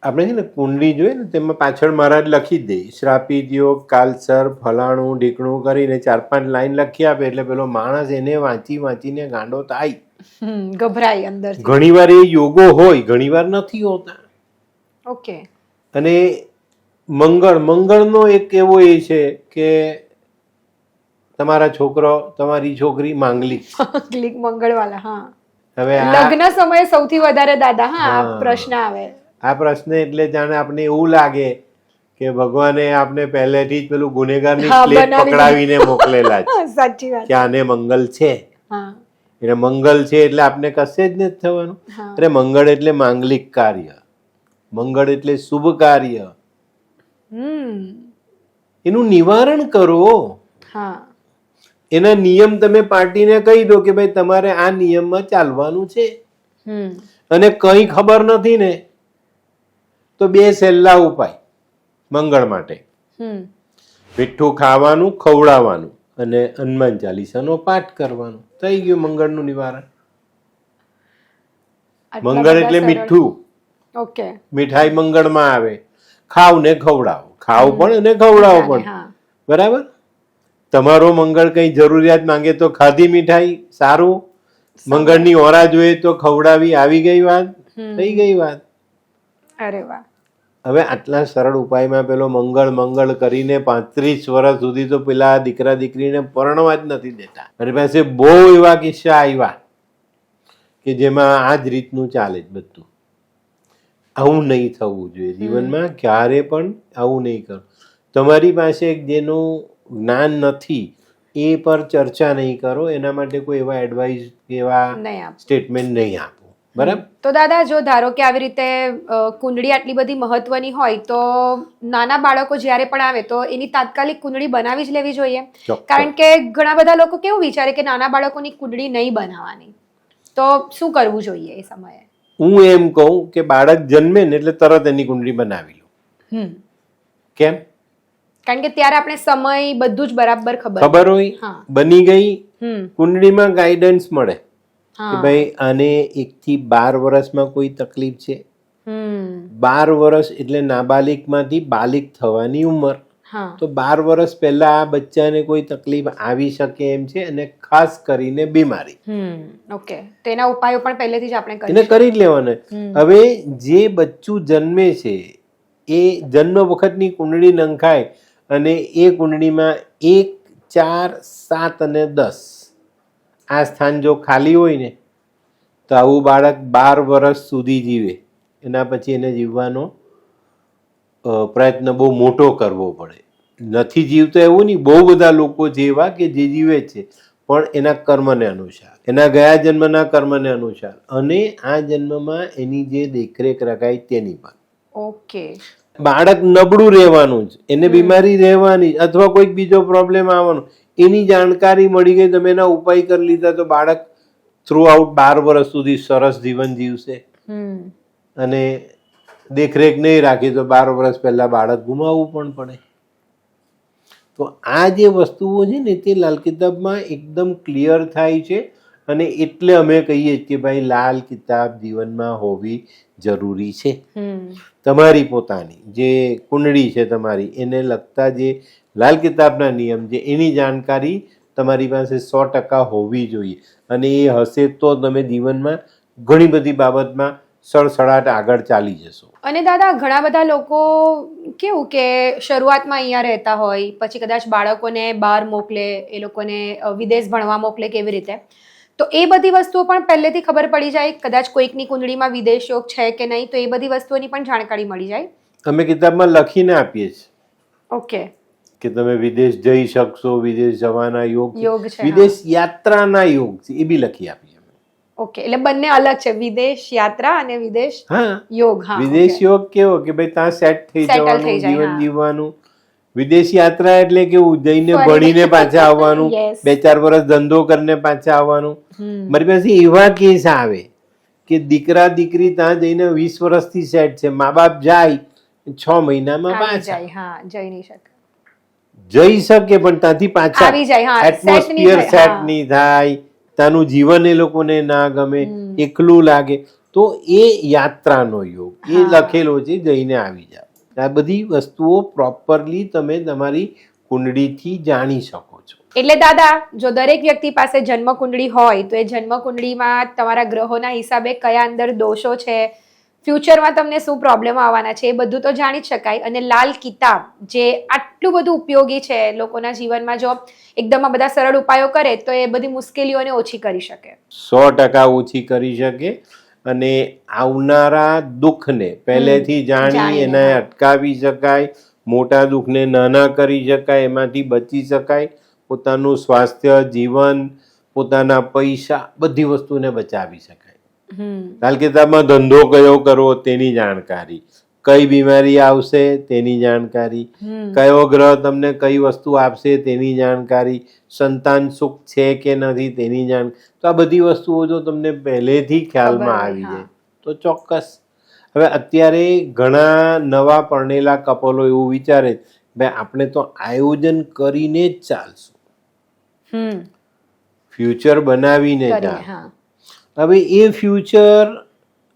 આપણે છે ને કુંડળી જોઈએ ને તેમાં પાછળ મહારાજ લખી જ દે શ્રાપિત યોગ, કાલસર્પ, ફલાણું ઢીકણું કરીને 4-5 લાઈન લખી આપે એટલે પેલો માણસ એને વાંચીને ગાંડો થાય, ગભરાય અંદર. ઘણીવાર એ યોગો હોય, ઘણીવાર નથી હોતા. ઓકે. અને મંગળનો એક એવો એ છે કે તમારા છોકરો, તમારી છોકરી માંગલિક મંગળવાળા. હા. હવે લગ્ન સમયે સૌથી વધારે દાદા આ પ્રશ્ન આવે. આ પ્રશ્ન એટલે જાણે આપણે એવું લાગે કે ભગવાને આપણે પહેલેથી જ પેલું ગુનેગારની પ્લેટ પકડાવીને મોકલેલા છે. સાચી વાત. કે આને મંગલ છે, એટલે મંગલ છે એટલે આપણે કશે જ નથી થવાનું. અરે મંગળ એટલે માંગલિક કાર્ય, મંગળ એટલે શુભ કાર્ય. એનું નિવારણ કરો. હા એના નિયમ તમે પાર્ટીને કહી દો કે ભાઈ તમારે આ નિયમમાં ચાલવાનું છે, અને કંઈ ખબર નથી ને તો 2 સહેલા ઉપાય મંગળ માટે: મીઠું ખાવાનું, ખવડાવવાનું, અને હનુમાન ચાલીસાનો પાઠ કરવાનો. થઈ ગયું મંગળનું નિવારણ. મંગળ એટલે મીઠું. ઓકે. મીઠાઈ મંગળમાં આવે. ખાવ ને ખવડાવો, ખાવ પણ અને ખવડાવો પણ. બરાબર. તમારો મંગળ કઈ જરૂરિયાત માંગે તો ખાધી મીઠાઈ, સારું. મંગળની ઓરા જોઈએ તો ખવડાવી, આવી ગઈ વાત, થઈ ગઈ વાત. અરે વાહ. હવે આટલા સરળ ઉપાયમાં પેલો મંગળ મંગળ કરીને 35 વર્ષ સુધી તો પેલા દીકરા દીકરીને પરણવા જ નથી દેતા. મારી પાસે બહુ એવા કિસ્સા આવ્યા કે જેમાં આ જ રીતનું ચાલે જ બધું. આવું નહીં થવું જોઈએ જીવનમાં, ક્યારે પણ આવું નહીં કરો. તમારી પાસે જેનું જ્ઞાન નથી એ પર ચર્ચા નહીં કરો, એના માટે કોઈ એવા એડવાઇસ એવા સ્ટેટમેન્ટ નહીં આપો. બરાબર. તો દાદા, જો ધારો કે આવી રીતે કુંડળી આટલી બધી મહત્વની હોય તો નાના બાળકો જ્યારે પણ આવે તો એની તાત્કાલિક કુંડળી બનાવી જ લેવી જોઈએ, કારણ કે ઘણા બધા લોકો કેવું વિચારે કે નાના બાળકોની કુંડળી નહીં બનાવવાની, તો શું કરવું જોઈએ એ સમયે? હું એમ કહું કે બાળક જન્મે ને એટલે તરત એની કુંડળી બનાવી લો. કેમ? કારણ કે ત્યારે આપણે સમય બધું જ બરાબર ખબર હોય. બની ગઈ કુંડળીમાં ગાઈડન્સ મળે કે ભાઈ આને 1 થી 12 વર્ષમાં કોઈ તકલીફ છે. 12 વર્ષ એટલે નાબાલિગમાંથી બાલિગ થવાની ઉંમર. તો 12 વર્ષ પહેલા આ બચ્ચાને કોઈ તકલીફ આવી શકે એમ છે, અને ખાસ કરીને બીમારી. ઓકે. તેના ઉપાયો પણ પહેલેથી જ આપણે એને કરી જ લેવાના. હવે જે બચ્ચું જન્મે છે એ જન્મ વખતની કુંડળી નંખાય અને એ કુંડળીમાં 1, 4, 7 અને 10 આ સ્થાન જો ખાલી હોય ને તો આવું બાળક 12 વર્ષ સુધી જીવે. એના પછી એને જીવવાનો પ્રયત્ન બહુ મોટો કરવો પડે. નથી જીવતો એવું નહીં, બહુ બધા લોકો જેવા કે જે જીવે છે પણ એના કર્મને અનુસાર, એના ગયા જન્મના કર્મને અનુસાર, અને આ જન્મમાં એની જે દેખરેખ રખાય તેની પર. ઓકે. બાળક નબળું રહેવાનું જ, એને બીમારી રહેવાની અથવા કોઈક બીજો પ્રોબ્લેમ આવવાનો, એની જાણકારી મળી ગઈ, તમે એના ઉપાય કરી લીધા તો બાળક થ્રુ આઉટ 12 વર્ષ સુધી સરસ જીવન જીવશે. અને દેખરેખ નહીં રાખી તો 12 વર્ષ પહેલા બાળક ગુમાવવું પણ પડે. તો આ જે વસ્તુઓ છે ને તે લાલ કિતાબમાં એકદમ ક્લિયર થાય છે, અને એટલે અમે કહીએ કે ભાઈ લાલ કિતાબ જીવનમાં હોવી જરૂરી છે. તમારી પોતાની જે કુંડળી છે તમારી, એને લગતા જે લાલ કિતાબના નિયમ છે એની જાણકારી તમારી પાસે 100% હોવી જોઈએ, અને એ હશે તો તમે જીવનમાં ઘણી બધી બાબતમાં સડસડાટ આગળ ચાલી જશો. અને દાદા, ઘણા બધા લોકો કેવું કે શરૂઆતમાં અહીંયા રહેતા હોય, પછી કદાચ બાળકોને બહાર મોકલે, એ લોકોને વિદેશ ભણવા મોકલે, કેવી રીતે, તો એ બધી વસ્તુઓ પણ પહેલેથી ખબર પડી જાય. કદાચ કોઈકની કુંડળીમાં વિદેશ યોગ છે કે નહીં, તો એ બધી વસ્તુઓની પણ જાણકારી મળી જાય. અમે કિતાબમાં લખીને આપીએ છીએ. ઓકે. કે તમે વિદેશ જઈ શકશો, વિદેશ જવાના યોગ છે, વિદેશ યાત્રાના યોગ છે, એ બી લખી આપીએ. ઓકે. એટલે બંને અલગ છે, વિદેશ યાત્રા અને વિદેશ યોગ. વિદેશ યોગ કેવો કે ભાઈ ત્યાં સેટ થઈ જવાનું, જીવન જીવવાનું. વિદેશ યાત્રા એટલે કેવું, જઈને ભણીને પાછા આવવાનું, 2-4 વર્ષ ધંધો કરીને પાછા આવવાનું. મારી પાસે એવા કેસ આવે કે દીકરા દીકરી ત્યાં જઈને 20 વર્ષથી સેટ છે, મા બાપ જાય 6 મહિનામાં પાછા. જઈ નહીં શકે, જઈ શકે પણ ત્યાંથી પાછા આવી જાય. એટમોસ્ફિયર સેટ નહીં થાય, ત્યાંનું જીવન એ લોકોને ના ગમે, એકલું લાગે, તો એ યાત્રાનો યોગ એ લખેલો છે, જઈને આવી જાવ. આ બધી વસ્તુઓ પ્રોપરલી તમે તમારી કુંડળીથી જાણી શકો છો. એટલે દાદા, જો દરેક વ્યક્તિ પાસે જન્મ કુંડળી હોય તો એ જન્મ કુંડળીમાં તમારા ગ્રહોના હિસાબે કયા અંદર દોષો છે, ફ્યુચરમાં તમને શું પ્રોબ્લેમ આવવાના છે, એ બધું તો જાણી જ શકાય. અને લાલ કિતાબ જે આટલું બધું ઉપયોગી છે લોકોના જીવનમાં, જો એકદમ આ બધા સરળ ઉપાયો કરે તો એ બધી મુશ્કેલીઓને ઓછી કરી શકે, 100% ઓછી કરી શકે. અને આવનારા દુઃખને પહેલેથી જાણી એને અટકાવી શકાય, મોટા દુઃખને નાના કરી શકાય, એમાંથી બચી શકાય, પોતાનું સ્વાસ્થ્ય, જીવન, પોતાના પૈસા, બધી વસ્તુને બચાવી શકાય. લાલ કિતાબમાં ધંધો કયો કરવો તેની જાણકારી, કઈ બીમારી આવશે તેની જાણકારી, કયો ગ્રહ તમને કઈ વસ્તુ આપશે તેની જાણકારી, સંતાન સુખ છે કે નથી તેની જાણકારી. તો આ બધી વસ્તુઓ જો તમને પહેલેથી ખ્યાલમાં આવી જાય તો ચોક્કસ. હવે અત્યારે ઘણા નવા પરણેલા કપલો એવું વિચારે ભાઈ આપણે તો આયોજન કરીને જ ચાલશું, ફ્યુચર બનાવીને ચાલશું. હવે એ ફ્યુચર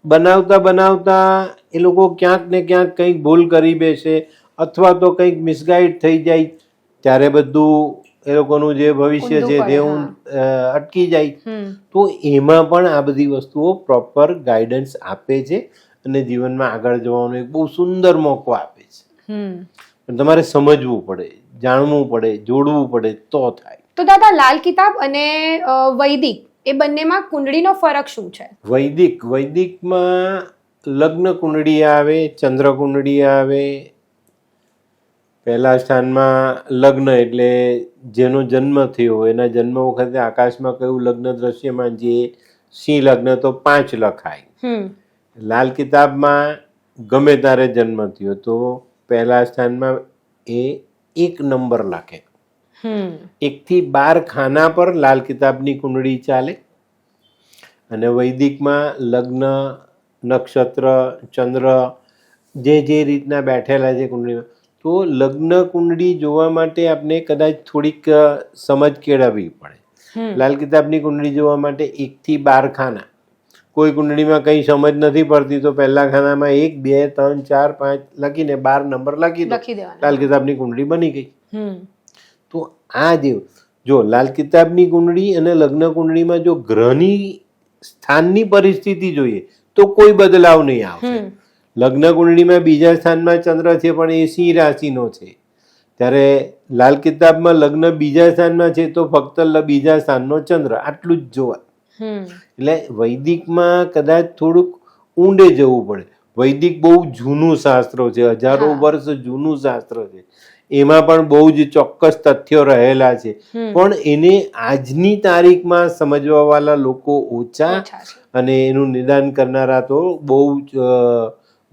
બનાવતા બનાવતા એ લોકો ક્યાંક ને ક્યાંક કંઈક ભૂલ કરી બેસે અથવા તો કંઈક મિસગાઈડ થઈ જાય ત્યારે બધું એ લોકોનું જે ભવિષ્ય છે તે અટકી જાય. તો એમાં પણ આ બધી વસ્તુઓ પ્રોપર ગાઈડન્સ આપે છે અને જીવનમાં આગળ જવાનો એક બહુ સુંદર મોકો આપે છે. પણ તમારે સમજવું પડે, જાણવું પડે, જોડવું પડે તો થાય. તો દાદા, લાલ કિતાબ અને વૈદિક એ બંનેમાં કુંડળીનો ફરક શું છે? વૈદિકમાં લગ્ન કુંડળી આવે, ચંદ્ર કુંડળી આવે. પહેલા સ્થાનમાં લગ્ન એટલે જેનો જન્મ થયો એના જન્મ વખતે આકાશમાં કયું લગ્ન દ્રશ્યમાન છે, સિંહ લગ્ન તો 5 લખાય. લાલ કિતાબમાં ગમે તારે જન્મ થયો તો પહેલા સ્થાનમાં એ 1 નંબર લખે. 1 થી 12 ખાના પર લાલ કિતાબની કુંડળી ચાલે. અને વૈદિકમાં લગ્ન, નક્ષત્ર, ચંદ્ર જે રીતના બેઠેલા છે કુંડળીમાં, તો લગ્ન કુંડળી જોવા માટે આપણે કદાચ થોડીક સમજ કેળવવી પડે. લાલ કિતાબની કુંડળી જોવા માટે 1 થી 12 ખાના. કોઈ કુંડળીમાં કંઈ સમજ નથી પડતી તો પહેલા ખાનામાં 1, 2, 3, 4, 5 લખીને 12 નંબર લખી દો, લાલ કિતાબની કુંડળી બની ગઈ. તો આ જો લાલ કિતાબની કુંડળી અને લગ્ન કુંડળીમાં જો ગ્રહની સ્થાનની પરિસ્થિતિ જોઈએ તો કોઈ બદલાવ નહીં આવશે. લગ્ન કુંડળીમાં બીજા સ્થાનમાં ચંદ્ર છે પણ એ સિંહ રાશિનો છે, ત્યારે લાલ કિતાબમાં લગ્ન બીજા સ્થાનમાં છે તો ફક્ત બીજા સ્થાનનો ચંદ્ર, આટલું જ જોવાય. એટલે વૈદિકમાં કદાચ થોડુંક ઊંડે જવું પડે. વૈદિક બહુ જૂનું શાસ્ત્ર છે, હજારો વર્ષ જૂનું શાસ્ત્ર છે. એમાં પણ બહુ જ ચોક્કસ તથ્યો રહેલા છે, પણ એને આજની તારીખમાં સમજવા વાળા લોકો ઓછા અને એનું નિદાન કરનારા તો બહુ જ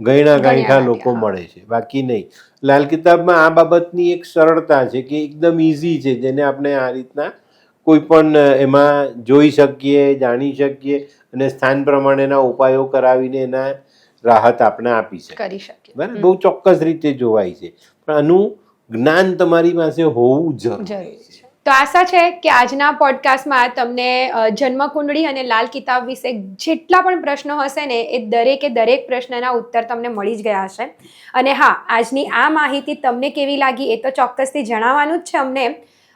ગયણા ગાંઠા લોકો મળે છે, બાકી નહીં. લાલ કિતાબમાં આ બાબતની એક સરળતા છે કે એકદમ ઇઝી છે, જેને આપણે આ રીતના કોઈ પણ એમાં જોઈ શકીએ, જાણી શકીએ અને સ્થાન પ્રમાણેના ઉપાયો કરાવીને એના રાહત આપણે આપી શકીએ. બરાબર, બહુ ચોક્કસ રીતે જોવાય છે, પણ આનું જ્ઞાન તમારી પાસે હોવું જરૂરી છે. તો આશા છે કે આજના પોડકાસ્ટમાં તમને જન્મકુંડળી અને લાલ કિતાબ વિશે જેટલા પણ પ્રશ્નો હશે ને એ દરેક પ્રશ્નના ઉત્તર તમને મળી જ ગયા હશે. અને હા, આજની આ માહિતી તમને કેવી લાગી એ તો ચોક્કસથી જણાવવાનું જ છે અમને.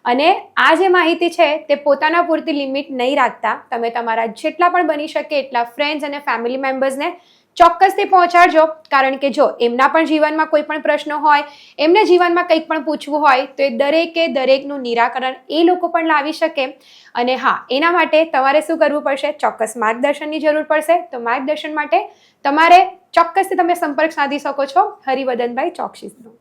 અને આ જે માહિતી છે તે પોતાના પૂરતી લિમિટ નહીં રાખતા, તમે તમારા જેટલા પણ બની શકે એટલા ફ્રેન્ડ્સ અને ફેમિલી મેમ્બર્સને ચોક્કસથી પહોંચાડજો. કારણ કે જો એમના પણ જીવનમાં કોઈ પણ પ્રશ્નો હોય, એમને જીવનમાં કંઈક પણ પૂછવું હોય તો એ દરેકનું નિરાકરણ એ લોકો પણ લાવી શકે. અને હા, એના માટે તમારે શું કરવું પડશે? ચોક્કસ માર્ગદર્શનની જરૂર પડશે. તો માર્ગદર્શન માટે તમારે ચોક્કસથી તમે સંપર્ક સાધી શકો છો હરિવદનભાઈ ચોકસીનો.